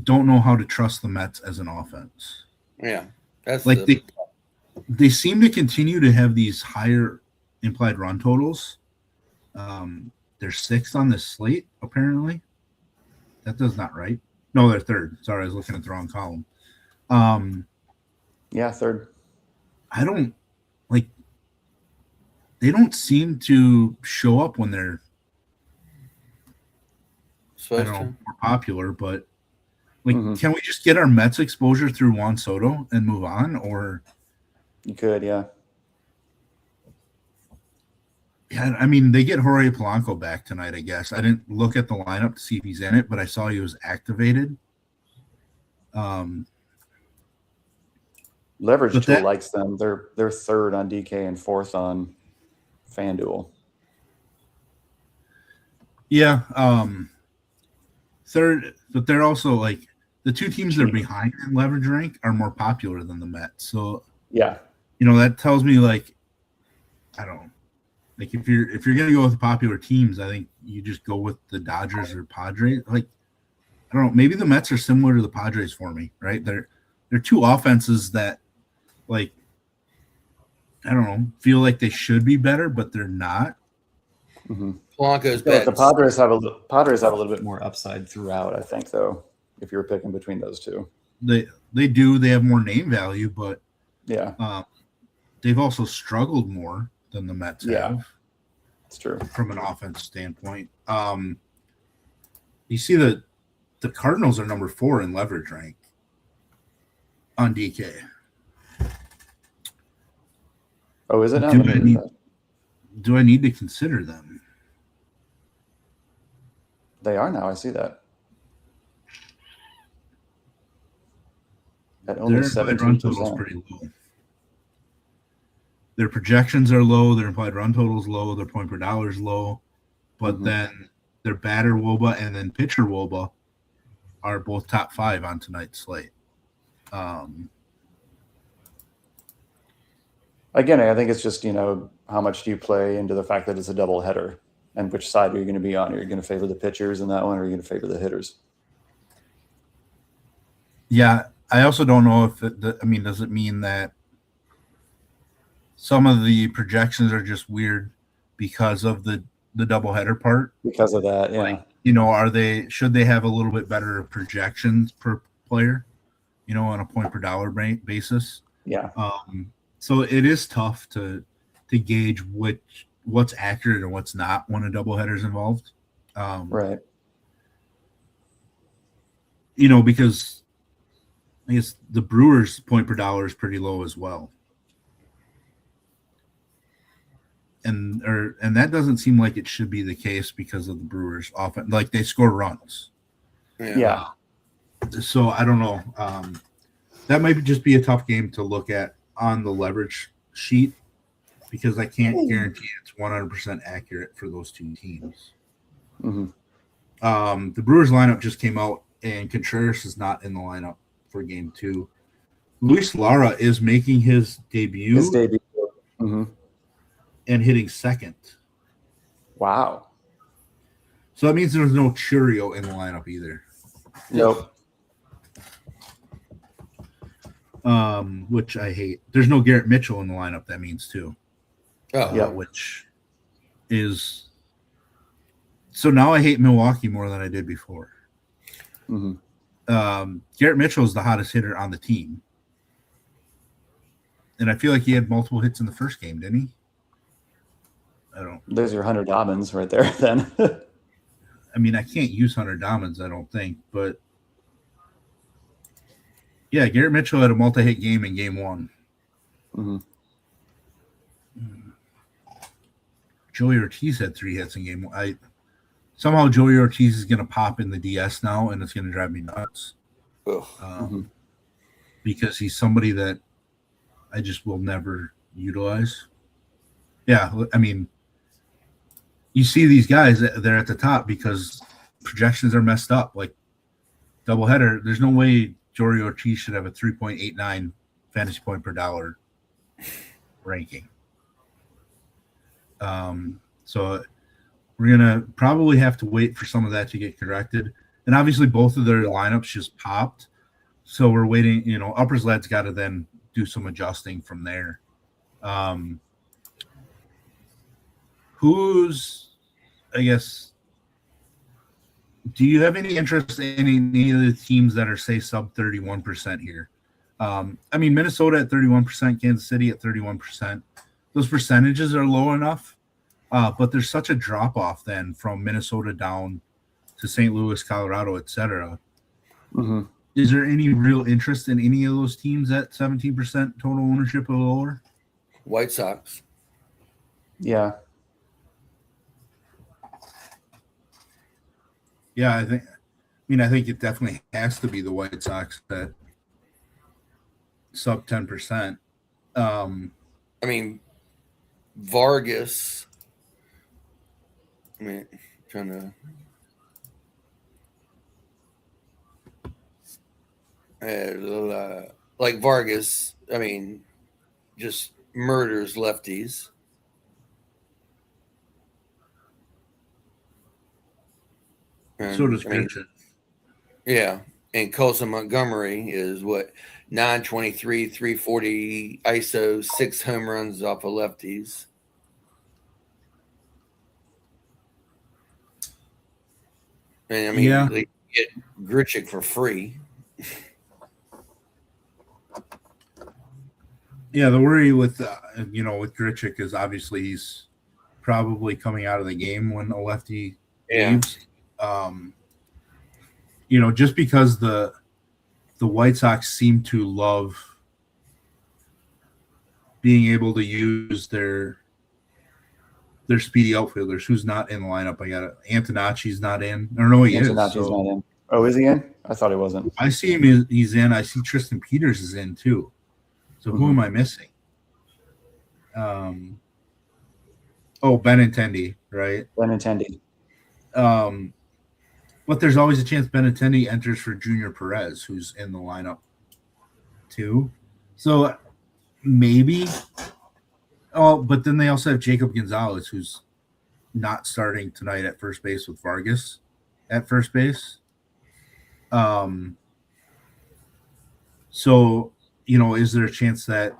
don't know how to trust the Mets as an offense. Yeah, that's they seem to continue to have these higher implied run totals. They're sixth on this slate, apparently. That does not right. No, they're third. Sorry, I was looking at the wrong column. Third. I don't they don't seem to show up when they're more popular, but can we just get our Mets exposure through Juan Soto and move on? Or you could, yeah. Yeah, they get Jorge Polanco back tonight, I guess. I didn't look at the lineup to see if he's in it, but I saw he was activated. Leverage Tool likes them. They're third on DK and fourth on FanDuel. Yeah, third, but they're also the two teams that are behind in leverage rank are more popular than the Mets. So that tells me I don't know. If you're gonna go with popular teams, I think you just go with the Dodgers or Padres. I don't know. Maybe the Mets are similar to the Padres for me, right? They're two offenses that I don't know, feel like they should be better, but they're not. Mm-hmm. Polanco's the Padres have a little bit more upside throughout, I think, though. If you're picking between those two, they do. They have more name value, but they've also struggled more than the Mets have. It's true from an offense standpoint. You see the Cardinals are number 4 in leverage rank on DK. Oh, is it now? Do I need to consider them? They are now. I see that. At only 17%. Pretty low. Their projections are low. Their implied run total is low. Their point per dollar is low. But then their batter WOBA and then pitcher WOBA are both top 5 on tonight's slate. Again, I think it's just, how much do you play into the fact that it's a double header and which side are you going to be on? Are you going to favor the pitchers in that one or are you going to favor the hitters? Yeah. I also don't know if does it mean that some of the projections are just weird because of the doubleheader part? Because of that, yeah. Should they have a little bit better projections per player, on a point per dollar basis? Yeah. So it is tough to gauge which what's accurate and what's not when a doubleheader's involved. Right. Because I guess the Brewers' point per dollar is pretty low as well. And that doesn't seem like it should be the case because of the Brewers often like they score runs. Yeah. So I don't know. That might just be a tough game to look at on the leverage sheet because I can't guarantee it's 100% accurate for those two teams. Mm-hmm. The Brewers lineup just came out, and Contreras is not in the lineup for Game 2. Luis Lara is making his debut. Mm-hmm. And hitting second. Wow. So that means there's no Churio in the lineup either. Nope. Which I hate. There's no Garrett Mitchell in the lineup, that means too. Which is so now I hate Milwaukee more than I did before. Mm-hmm. Garrett Mitchell is the hottest hitter on the team. And I feel like he had multiple hits in the first game, didn't he? There's your Hunter Dobbins right there then. I mean, I can't use Hunter Dobbins, I don't think, but yeah, Garrett Mitchell had a multi-hit game in Game 1. Mm-hmm. Joey Ortiz had 3 hits in Game 1. Somehow Joey Ortiz is going to pop in the DS now, and it's going to drive me nuts. Because he's somebody that I just will never utilize. Yeah, I mean, you see these guys, they're at the top because projections are messed up. Like doubleheader, there's no way Joey Ortiz should have a 3.89 fantasy point per dollar ranking. So we're going to probably have to wait for some of that to get corrected. And obviously both of their lineups just popped. So we're waiting, Uppers Led's got to then do some adjusting from there. I guess, do you have any interest in any of the teams that are, say, sub 31% here? I mean, Minnesota at 31%, Kansas City at 31%. Those percentages are low enough, but there's such a drop-off then from Minnesota down to St. Louis, Colorado, etc. Mm-hmm. Is there any real interest in any of those teams at 17% total ownership or lower? White Sox. Yeah. Yeah, I think it definitely has to be the White Sox that sub 10%. I mean, Vargas. I mean, trying to like Vargas. I mean, just murders lefties. And, So does Grichuk. Yeah, and Colson Montgomery is what 923, 340 ISO, 6 home runs off of lefties. And I mean, they get Grichuk for free. Yeah, the worry with with Grichuk is obviously he's probably coming out of the game when a lefty leaves. Just because the White Sox seem to love being able to use their speedy outfielders. Who's not in the lineup? I got it. Antonacci's not in. I don't know he is. Antonacci's not in. Oh, is he in? I thought he wasn't. I see him. He's in. I see Tristan Peters is in too. So who am I missing? Benintendi, right? Benintendi. But there's always a chance Benintendi enters for Junior Perez, who's in the lineup too. So maybe. Oh, but then they also have Jacob Gonzalez, who's not starting tonight at first base with Vargas at first base. So, is there a chance that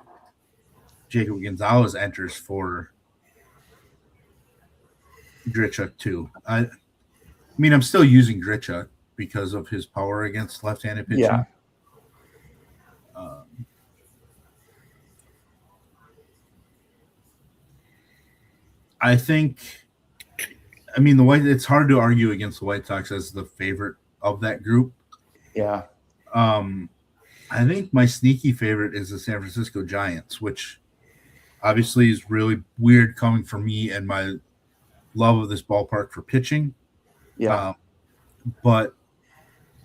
Jacob Gonzalez enters for Grichuk too? I mean, I'm still using Grichuk because of his power against left-handed pitching. Yeah. I think, I mean, it's hard to argue against the White Sox as the favorite of that group. Yeah. I think my sneaky favorite is the San Francisco Giants, which obviously is really weird coming from me and my love of this ballpark for pitching. Yeah. But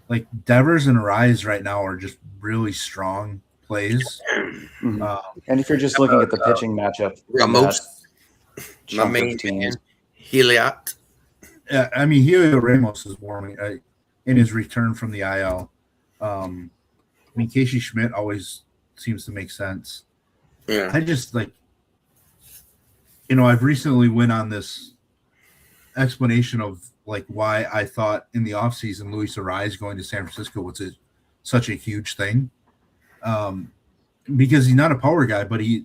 like Devers and Arise right now are just really strong plays. Mhm. And if you're just looking at the pitching matchup, Ramos, my main man, Heliot. I mean, Helio Ramos is warming in his return from the IL. I mean, Casey Schmidt always seems to make sense. Yeah. I just like, I've recently went on this explanation of like why I thought in the offseason Luis Arise going to San Francisco was such a huge thing. Because he's not a power guy, but he's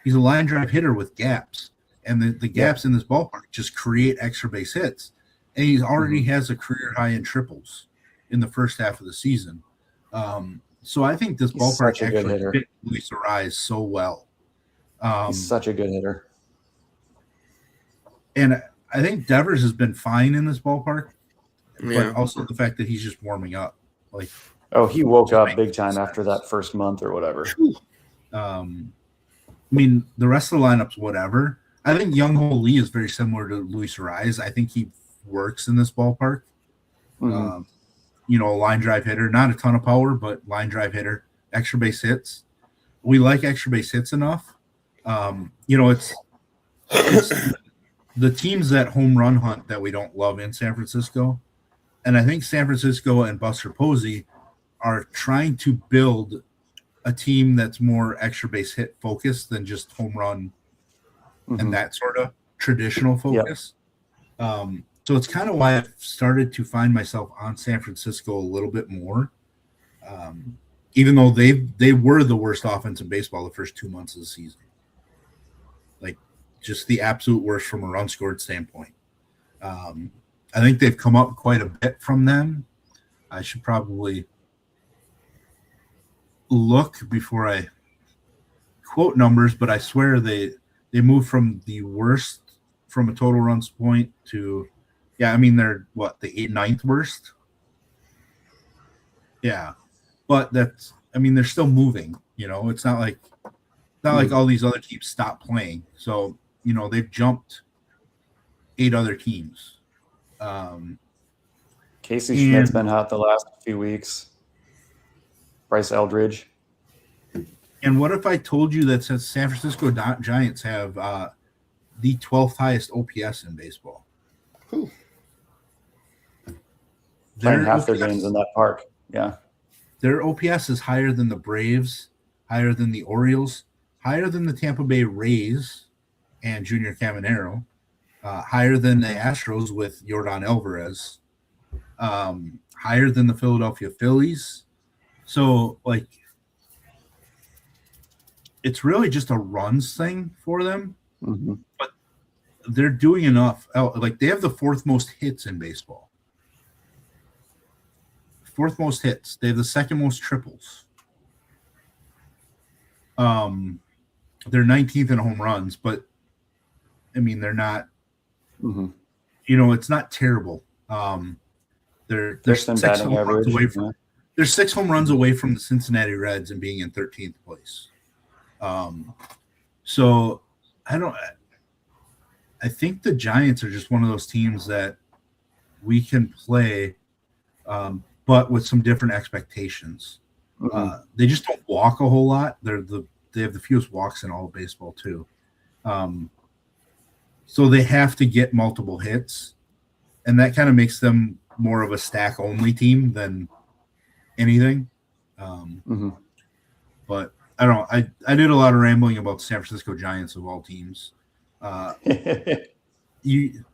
a line drive hitter with gaps. And the gaps in this ballpark just create extra base hits. And he already has a career high in triples in the first half of the season. So I think this ballpark actually fit Luis Arise so well. He's such a good hitter. And I think Devers has been fine in this ballpark, but also the fact that he's just warming up. Like, he woke up big time after that first month or whatever. I mean, the rest of the lineup's whatever. I think Young Ho Lee is very similar to Luis Arise. I think he works in this ballpark. A line drive hitter, not a ton of power, but line drive hitter, extra base hits. We like extra base hits enough. It's the teams that home run hunt that we don't love in San Francisco. And I think San Francisco and Buster Posey are trying to build a team that's more extra base hit focused than just home run and that sort of traditional focus. So it's kind of why I've started to find myself on San Francisco a little bit more, even though they were the worst offense in baseball the first 2 months of the season. Like, just the absolute worst from a run scored standpoint. I think they've come up quite a bit from them. I should probably look before I quote numbers, but I swear they moved from the worst from a total runs point to, they're the ninth worst? Yeah. But they're still moving, it's not like all these other teams stopped playing. So, they've jumped 8 other teams. Casey Schmidt's been hot the last few weeks. Bryce Eldridge. And what if I told you that since San Francisco Giants have the 12th highest OPS in baseball? Playing half their games in that park. Yeah. Their OPS is higher than the Braves, higher than the Orioles, higher than the Tampa Bay Rays and Junior Caminero, higher than the Astros with Yordan Alvarez, higher than the Philadelphia Phillies. So, like, it's really just a runs thing for them, but they're doing enough. Like, they have the 4th most hits in baseball. 4th most hits. They have the 2nd most triples. They're 19th in home runs, but they're not. It's not terrible. They're 6 home runs away from. They're 6 home runs away from the Cincinnati Reds and being in 13th place. So I think the Giants are just one of those teams that we can play, but with some different expectations. They just don't walk a whole lot. They have the fewest walks in all of baseball too. So they have to get multiple hits, and that kind of makes them more of a stack only team than anything. But I don't know. I did a lot of rambling about San Francisco Giants of all teams. You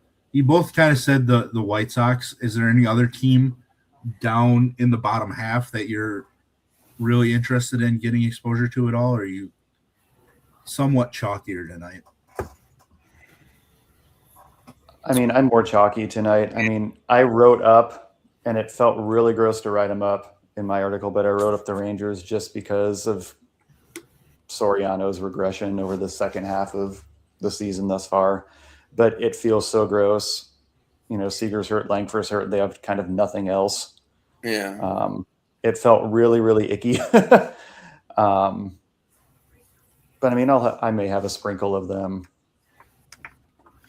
both kind of said the White Sox. Is there any other team down in the bottom half that you're really interested in getting exposure to at all? Or are you somewhat chalkier tonight? I'm more chalky tonight. I wrote up, and it felt really gross to write them up in my article, but I wrote up the Rangers just because of Soriano's regression over the second half of the season thus far. but it feels so gross. Seager's hurt, Langford's hurt. They have kind of nothing else. Yeah. It felt really, really icky. But I mean, I may have a sprinkle of them.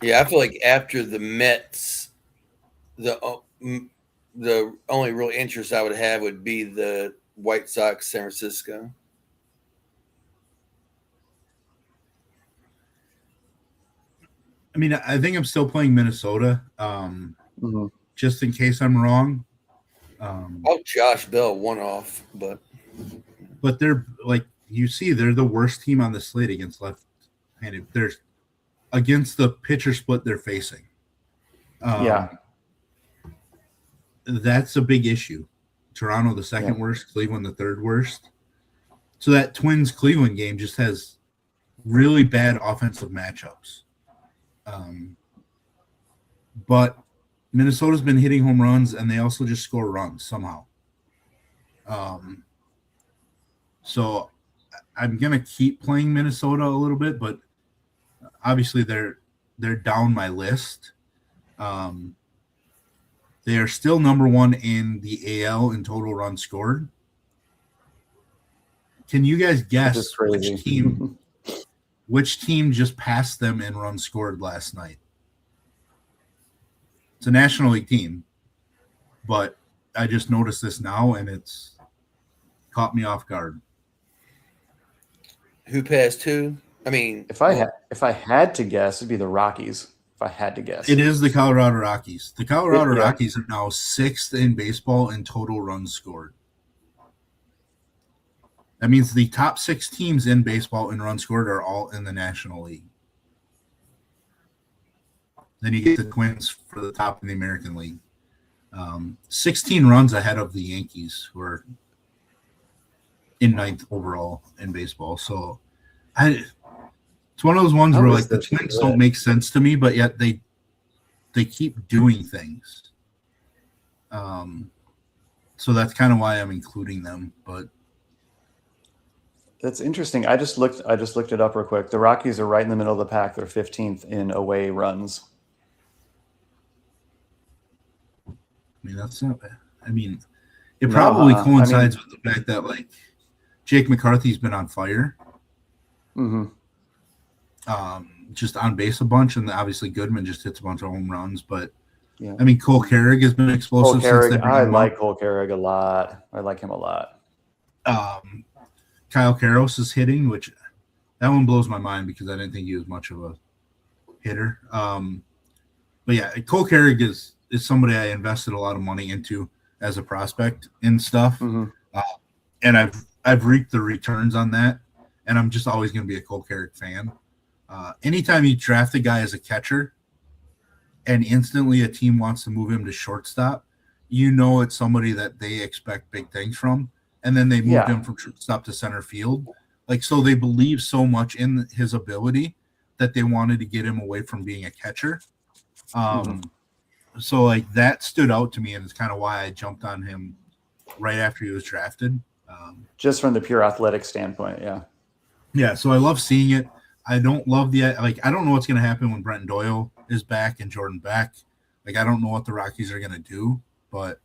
Yeah, I feel like after the Mets, the only real interest I would have would be the White Sox, San Francisco. I mean, I think I'm still playing Minnesota, just in case I'm wrong. Josh Bell one off, but they're like they're the worst team on the slate against left-handed. They're against the pitcher split they're facing. That's a big issue. Toronto the second worst, Cleveland the third worst. So that Twins Cleveland game just has really bad offensive matchups. But Minnesota's been hitting home runs, and they also just score runs somehow. So I'm gonna keep playing Minnesota a little bit, but obviously they're down my list. They are still number one in the AL in total runs scored. Can you guys guess which team just passed them in runs scored last night? It's a National League team, but I just noticed this now, and it's caught me off guard. Who passed who? I mean, if I had to guess, it'd be the Rockies. If I had to guess, it is the Colorado Rockies. The Colorado Rockies are now 6th in baseball in total runs scored. That means the top 6 teams in baseball in runs scored are all in the National League. Then you get the Twins for the top in the American League. 16 runs ahead of the Yankees, who are in 9th overall in baseball. So it's one of those ones where like the Twins don't make sense to me, but yet they keep doing things. So that's kind of why I'm including them. But that's interesting. I just looked it up real quick. The Rockies are right in the middle of the pack. They're 15th in away runs. I mean, that's not bad. I mean, it probably coincides with the fact that like Jake McCarthy's been on fire. Just on base a bunch, and obviously Goodman just hits a bunch of home runs. But I mean, Cole Carrig has been explosive. I like Cole Carrig a lot. I like him a lot. Kyle Karros is hitting, which that one blows my mind because I didn't think he was much of a hitter. But yeah, Cole Carrig is somebody I invested a lot of money into as a prospect and stuff. And I've reaped the returns on that, and I'm just always going to be a Cole Carrig fan. Anytime you draft a guy as a catcher and instantly a team wants to move him to shortstop, it's somebody that they expect big things from. And then they moved him from shortstop to center field. Like, so they believe so much in his ability that they wanted to get him away from being a catcher. So like that stood out to me, and it's kind of why I jumped on him right after he was drafted. Just from the pure athletic standpoint. Yeah. So I love seeing it. I don't love I don't know what's going to happen when Brenton Doyle is back and Jordan Beck. Like, I don't know what the Rockies are going to do, but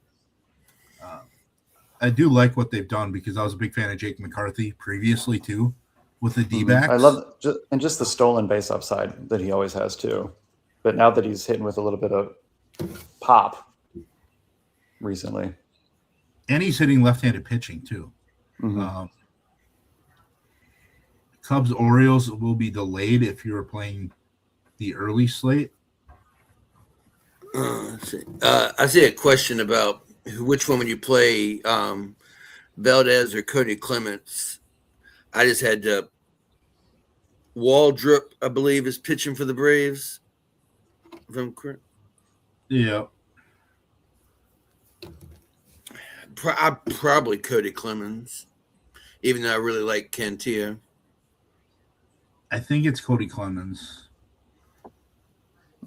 I do like what they've done because I was a big fan of Jake McCarthy previously too with the D-backs. I love just the stolen base upside that he always has too. But now that he's hitting with a little bit of pop recently. And he's hitting left-handed pitching too. Cubs Orioles will be delayed if you were playing the early slate. Let's see. I see a question about which one would you play, Valdez or Cody Clements. I just had Waldrop, I believe, is pitching for the Braves. If I'm correct. Yeah. Probably Cody Clemens, even though I really like Cantillo. I think it's Cody Clemens.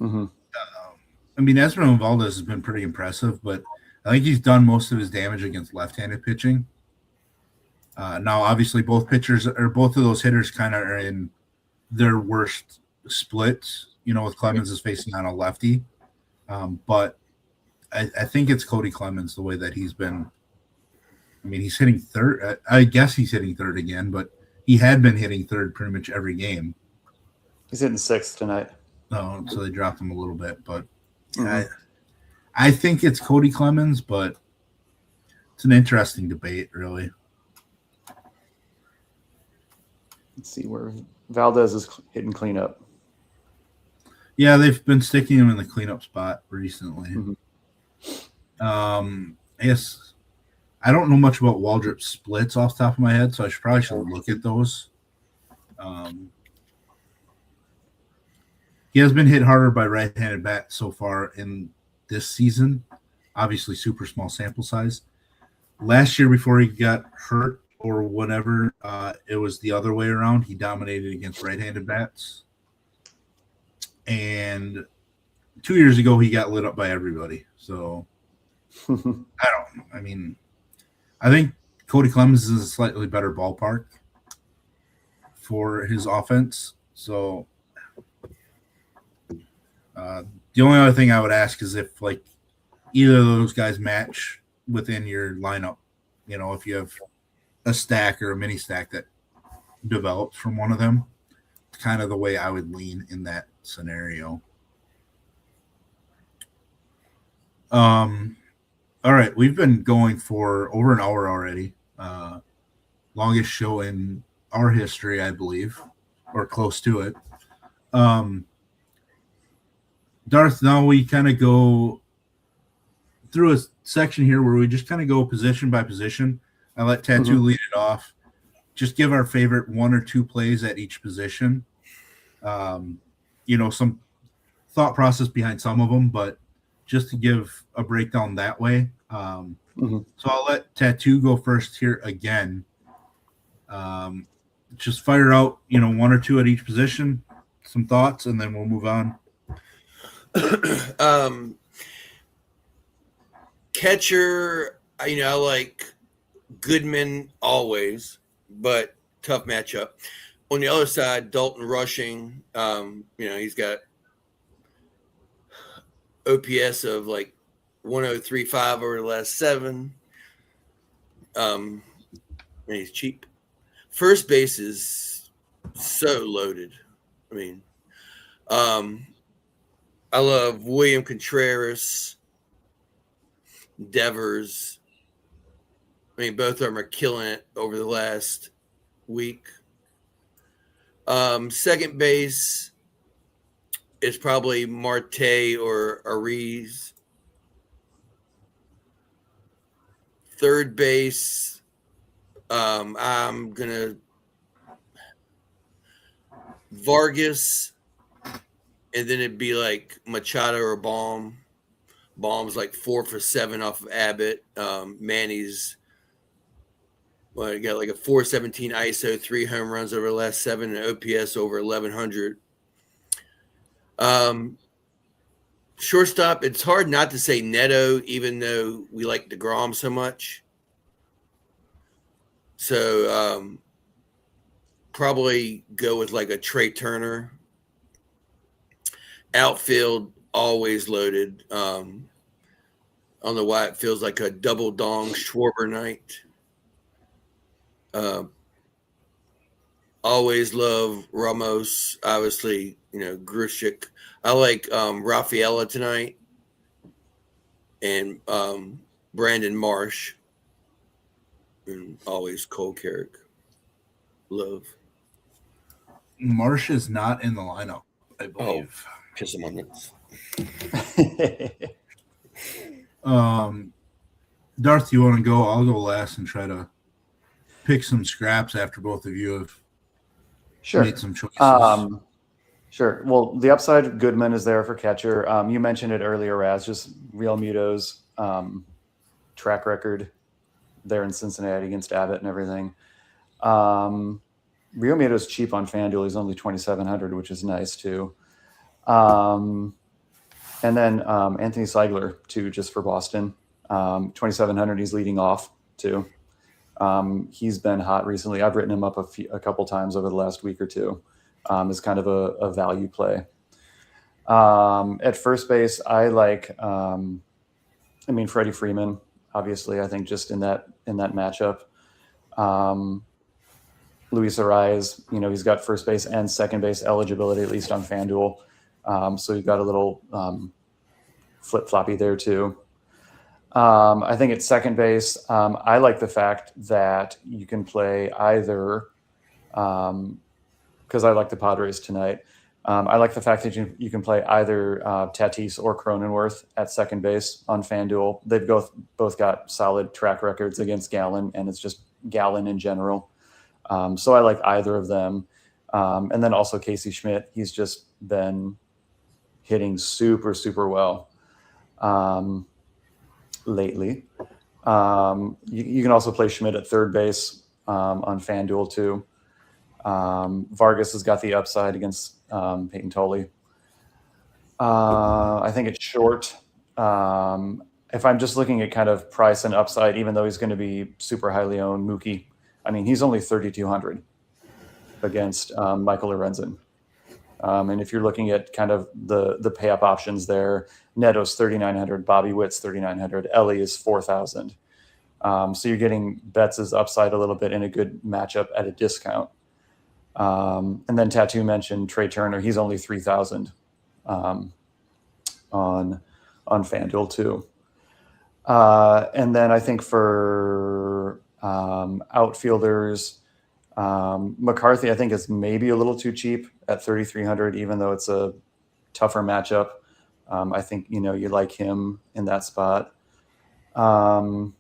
I mean, Esmeralda Valdez has been pretty impressive, but I think he's done most of his damage against left-handed pitching. Now, obviously, both of those hitters kind of are in their worst splits with Clemens is facing on a lefty. But I think it's Cody Clemens the way that he's been. I mean, he's hitting third. I guess he's hitting third again, but he had been hitting third pretty much every game. He's hitting sixth tonight. So they dropped him a little bit, but I think it's Cody Clemens, but it's an interesting debate, really. Let's see where Valdez is hitting cleanup. Yeah, they've been sticking him in the cleanup spot recently. Yes, I don't know much about Waldrop's splits off the top of my head, so I probably should look at those. He has been hit harder by right-handed bats so far in this season. Obviously, super small sample size. Last year, before he got hurt or whatever, it was the other way around. He dominated against right-handed bats. And 2 years ago, he got lit up by everybody. So, I think Cody Clemens is a slightly better ballpark for his offense. So, the only other thing I would ask is if, like, either of those guys match within your lineup. If you have a stack or a mini stack that develops from one of them, it's kind of the way I would lean in that scenario. All right, we've been going for over an hour already. Longest show in our history, I believe, or close to it. Darth, now we kind of go through a section here where we just kind of go position by position. I let Tattoo lead it off. Just give our favorite one or two plays at each position. Some thought process behind some of them, but just to give a breakdown that way. So I'll let Tattoo go first here again. Just fire out, one or two at each position, some thoughts, and then we'll move on. Catcher, I like Goodman always, but tough matchup. On the other side, Dalton rushing, he's got OPS of like 103.5 over the last 7. And he's cheap. First base is so loaded. I love William Contreras, Devers. Both of them are killing it over the last week. Second base is probably Marte or Ariz. Third base, I'm going to Vargas, and then it'd be like Machado or Baum. Baum's like 4 for 7 off of Abbott. Manny's got like a 417 ISO, 3 home runs over the last 7, and OPS over 1100. Shortstop, it's hard not to say Neto, even though we like DeGrom so much. So probably go with like a Trey Turner. Outfield, always loaded. I don't know why it feels like a double dong Schwarber night. Always love Ramos. Obviously, Grishik. I like Rafaela tonight and Brandon Marsh. And always Cole Carrick. Love. Marsh is not in the lineup, I believe. Kiss him on this. Darth, you want to go? I'll go last and try to pick some scraps after both of you have made some choices. Sure. Well, the upside, Goodman is there for catcher. You mentioned it earlier, Raz, just Real Muto's track record there in Cincinnati against Abbott and everything. Real Muto's cheap on FanDuel. He's only 2,700, which is nice too. And then Anthony Seigler too, just for Boston. 2,700. He's leading off too. He's been hot recently. I've written him up a couple times over the last week or two. As kind of a value play. At first base, I like, Freddie Freeman, obviously, I think just in that matchup. Luis Ariz, he's got first base and second base eligibility, at least on FanDuel. So you've got a little flip-floppy there too. I think at second base, I like the fact that you can play either, because I like the Padres tonight. I like the fact that you can play either Tatis or Cronenworth at second base on FanDuel. They've both got solid track records against Gallen, and it's just Gallen in general. So I like either of them. And then also Casey Schmidt. He's just been hitting super, super well lately. You can also play Schmidt at third base on FanDuel too. Vargas has got the upside against Peyton Tolley. I think it's short. If I'm just looking at kind of price and upside, even though he's going to be super highly owned, Mookie, he's only 3,200 against Michael Lorenzen. And if you're looking at kind of the pay up options there, Neto's 3,900, Bobby Witt's 3,900, Ellie is 4,000. So you're getting Betts' upside a little bit in a good matchup at a discount. And then Tattoo mentioned Trey Turner. He's only 3,000 on FanDuel too. And then I think for outfielders, McCarthy, I think is maybe a little too cheap at 3,300, even though it's a tougher matchup. I think, you like him in that spot. AJ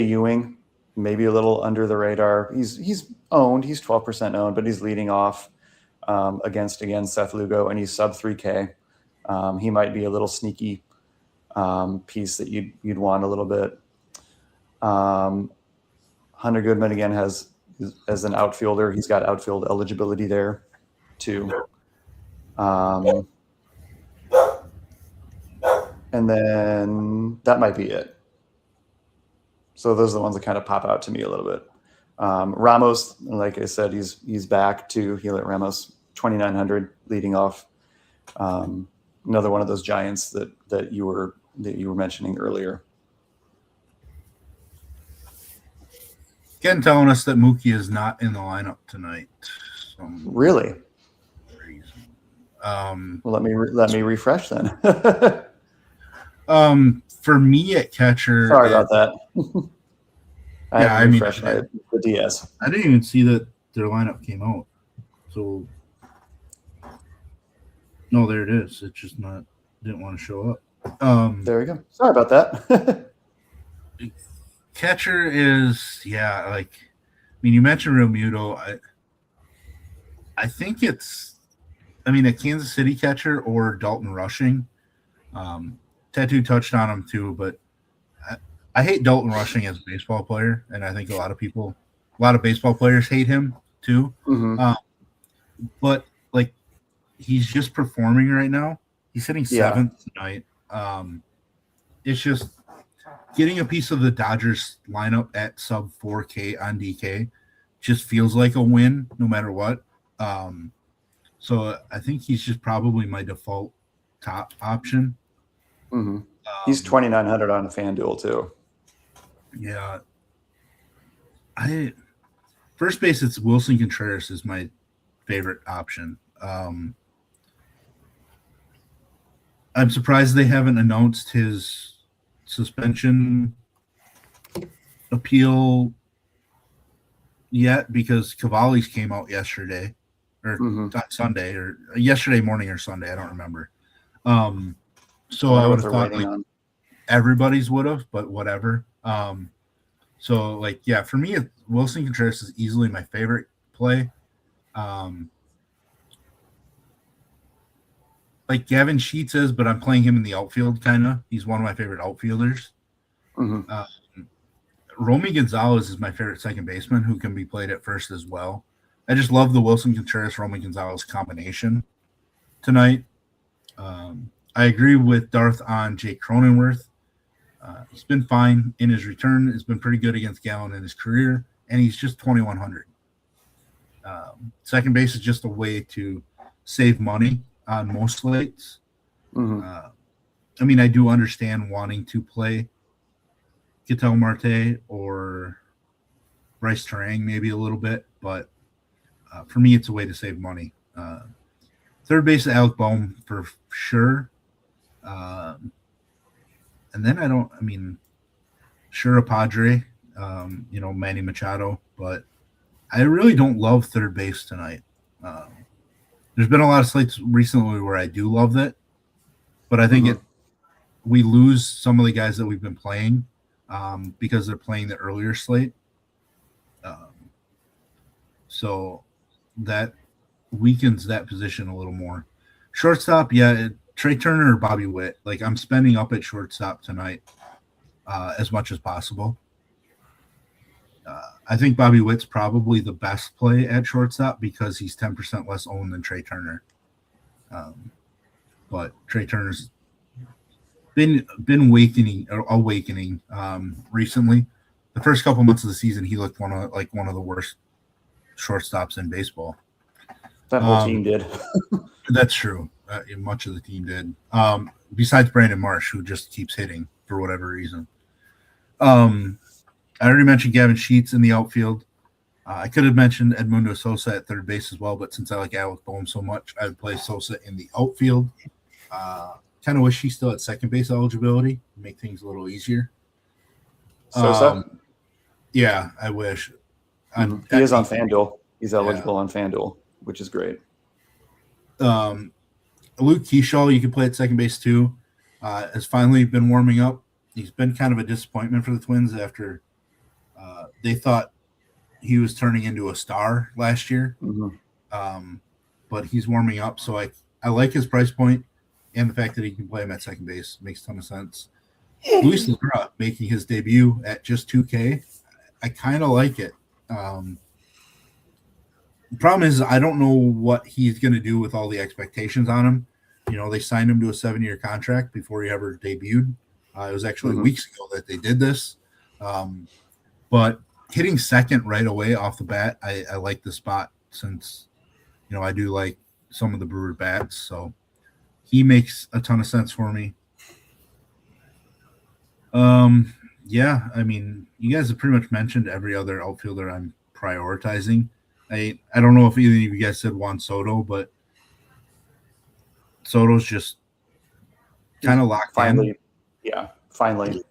Ewing, maybe a little under the radar. He's owned. He's 12% owned, but he's leading off against Seth Lugo, and he's sub 3K. He might be a little sneaky piece that you'd want a little bit. Hunter Goodman again as an outfielder. He's got outfield eligibility there too. And then that might be it. So those are the ones that kind of pop out to me a little bit. Ramos, like I said, he's back to Heliot Ramos, 2,900 leading off. Another one of those giants that you were mentioning earlier. Again, telling us that Mookie is not in the lineup tonight. Really? Reason. Well, let me refresh then. For me at catcher. Sorry about that. I refreshed the DS. I didn't even see that their lineup came out. So no, there it is. It's just didn't want to show up. There we go. Sorry about that. Catcher is, you mentioned Real Muto. I think it's, a Kansas City catcher or Dalton Rushing. Tattoo touched on him too, but I hate Dalton Rushing as a baseball player, and I think a lot of baseball players hate him too. Mm-hmm. But he's just performing right now. He's hitting seventh tonight. It's just getting a piece of the Dodgers lineup at sub 4K on DK just feels like a win no matter what. So I think he's just probably my default top option. Mm-hmm. He's 2,900 on FanDuel too. Yeah. First base, it's Wilson Contreras is my favorite option. I'm surprised they haven't announced his suspension appeal yet, because Cavalli's came out yesterday or Sunday, or yesterday morning or Sunday. I don't remember. So I would have thought everybody's would have, but whatever. For me, Wilson Contreras is easily my favorite play. Gavin Sheets is, but I'm playing him in the outfield kind of. He's one of my favorite outfielders. Mm-hmm. Romy Gonzalez is my favorite second baseman, who can be played at first as well. I just love the Wilson Contreras Romy Gonzalez combination tonight. I agree with Darth on Jake Cronenworth. He's been fine in his return. Has been pretty good against Gallen in his career, and he's just 2,100. Second base is just a way to save money on most slates. Mhm. I mean, I do understand wanting to play Ketel Marte or Bryce Terang maybe a little bit, but for me, it's a way to save money. Third base, Alec Bohm for sure. And then sure, a Padre, Manny Machado, but I really don't love third base tonight. There's been a lot of slates recently where I do love that, but I think we lose some of the guys that we've been playing because they're playing the earlier slate. So that weakens that position a little more. Shortstop, Trey Turner or Bobby Witt. Like, I'm spending up at shortstop tonight as much as possible. I think Bobby Witt's probably the best play at shortstop because he's 10% less owned than Trey Turner. But Trey Turner's been awakening recently. The first couple months of the season, he looked one of the worst shortstops in baseball. That whole team did. That's true. Much of the team did. Besides Brandon Marsh, who just keeps hitting for whatever reason. I already mentioned Gavin Sheets in the outfield. I could have mentioned Edmundo Sosa at third base as well, but since I like Alec Bohm so much, I would play Sosa in the outfield. Kind of wish he's still at second base eligibility, make things a little easier. Sosa? Yeah, I wish. He is on FanDuel. He's eligible on FanDuel, which is great. Luke Keyshaw, you can play at second base too. Has finally been warming up. He's been kind of a disappointment for the Twins after they thought he was turning into a star last year. But he's warming up, so I like his price point and the fact that he can play him at second base makes a ton of sense. Luis Lora making his debut at just 2K. I kind of like it. The problem is I don't know what he's going to do with all the expectations on him. They signed him to a 7-year contract before he ever debuted. It was actually weeks ago that they did this. But hitting second right away off the bat, I like the spot since, I do like some of the Brewer bats. So he makes a ton of sense for me. Yeah, I mean, you guys have pretty much mentioned every other outfielder I'm prioritizing. I don't know if either of you guys said Juan Soto, but Soto's just kind of locked in. Yeah, finally.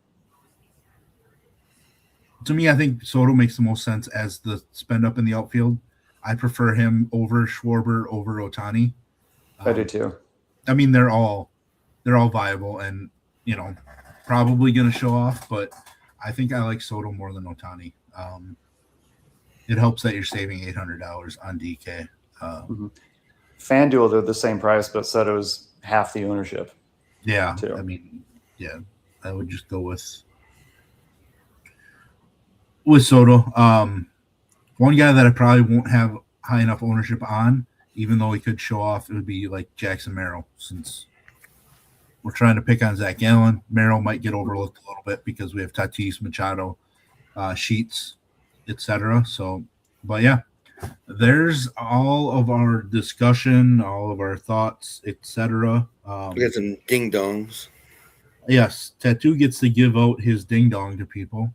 To me, I think Soto makes the most sense as the spend up in the outfield. I prefer him over Schwarber, over Ohtani. I do too. I mean, they're all viable and, probably going to show off, but I think I like Soto more than Ohtani. It helps that you're saving $800 on DK. FanDuel, they're the same price, but Soto's half the ownership. Yeah, too. I mean, yeah, I would just go with Soto. One guy that I probably won't have high enough ownership on, even though he could show off, it would be like Jackson Merrill, since we're trying to pick on Zach Gallen. Merrill might get overlooked a little bit because we have Tatis, Machado, Sheets, etc. So, but yeah, there's all of our discussion, all of our thoughts, etc. We got some ding dongs. Yes, Tattoo gets to give out his ding dong to people.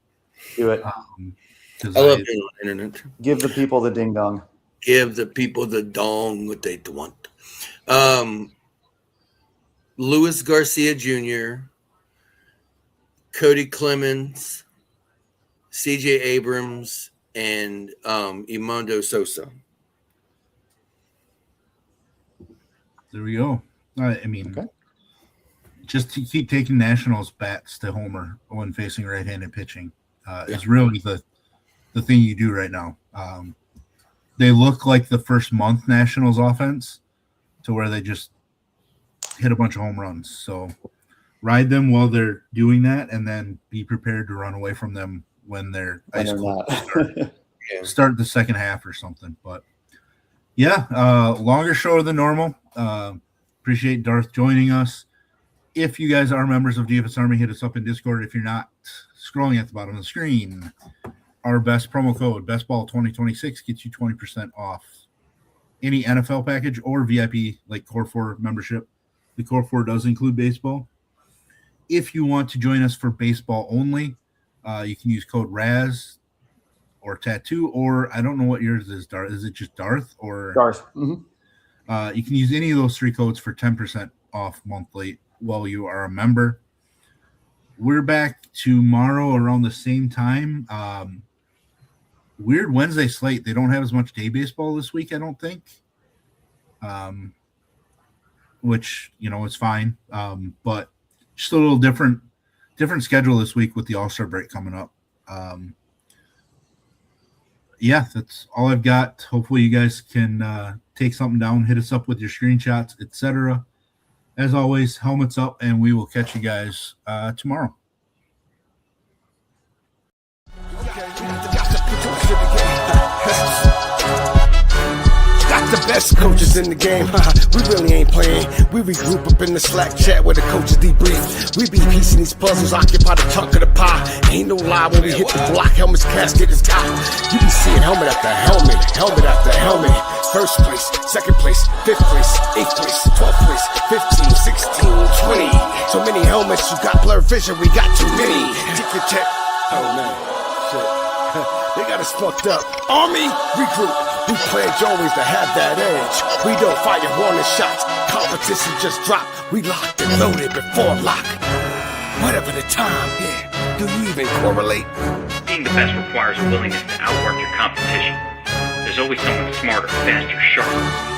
Do it. I love being on the internet. Give the people the ding dong. Give the people the dong what they want. Luis Garcia Jr., Cody Clemens, CJ Abrams, and Edmundo Sosa. There we go. I mean, just to keep taking Nationals bats to homer when facing right-handed pitching is really the thing you do right now. They look like the first month Nationals offense to where they just hit a bunch of home runs. So ride them while they're doing that, and then be prepared to run away from them when they're ice cold. Start the second half or something. But yeah, longer show than normal. Appreciate Darth joining us. If you guys are members of DFS Army, hit us up in Discord. If you're not, scrolling at the bottom of the screen, our best promo code, BestBall2026, gets you 20% off any NFL package or VIP like Core 4 membership. The Core 4 does include baseball. If you want to join us for baseball only, you can use code RAZ or Tattoo, or I don't know what yours is, Darth. Is it just Darth or Darth? Mm-hmm. You can use any of those 3 codes for 10% off monthly while you are a member. We're back tomorrow around the same time. Weird Wednesday slate. They don't have as much day baseball this week, I don't think. Which, is fine. But just a little different schedule this week with the All-Star break coming up. Yeah, that's all I've got. Hopefully you guys can take something down, hit us up with your screenshots, etc. As always, helmets up, and we will catch you guys tomorrow. Got the best coaches in the game. We really ain't playing. We regroup up in the Slack chat where the coaches debrief. We be piecing these puzzles, occupy the chunk of the pie. Ain't no lie when we hit the block. Helmets casket is top. You be seeing helmet after helmet, helmet after helmet. First place, second place, fifth place, eighth place, 12th place, 15, 16, 20. So many helmets, you got blurred vision. We got too many. Tick your check. Oh man, shit. They got us fucked up. Army, regroup. We pledge always to have that edge. We don't fire warning shots. Competition just dropped. We locked and loaded before lock. Whatever the time, yeah. Do you even correlate? Being the best requires a willingness to outwork your competition. There's always someone smarter, faster, sharper.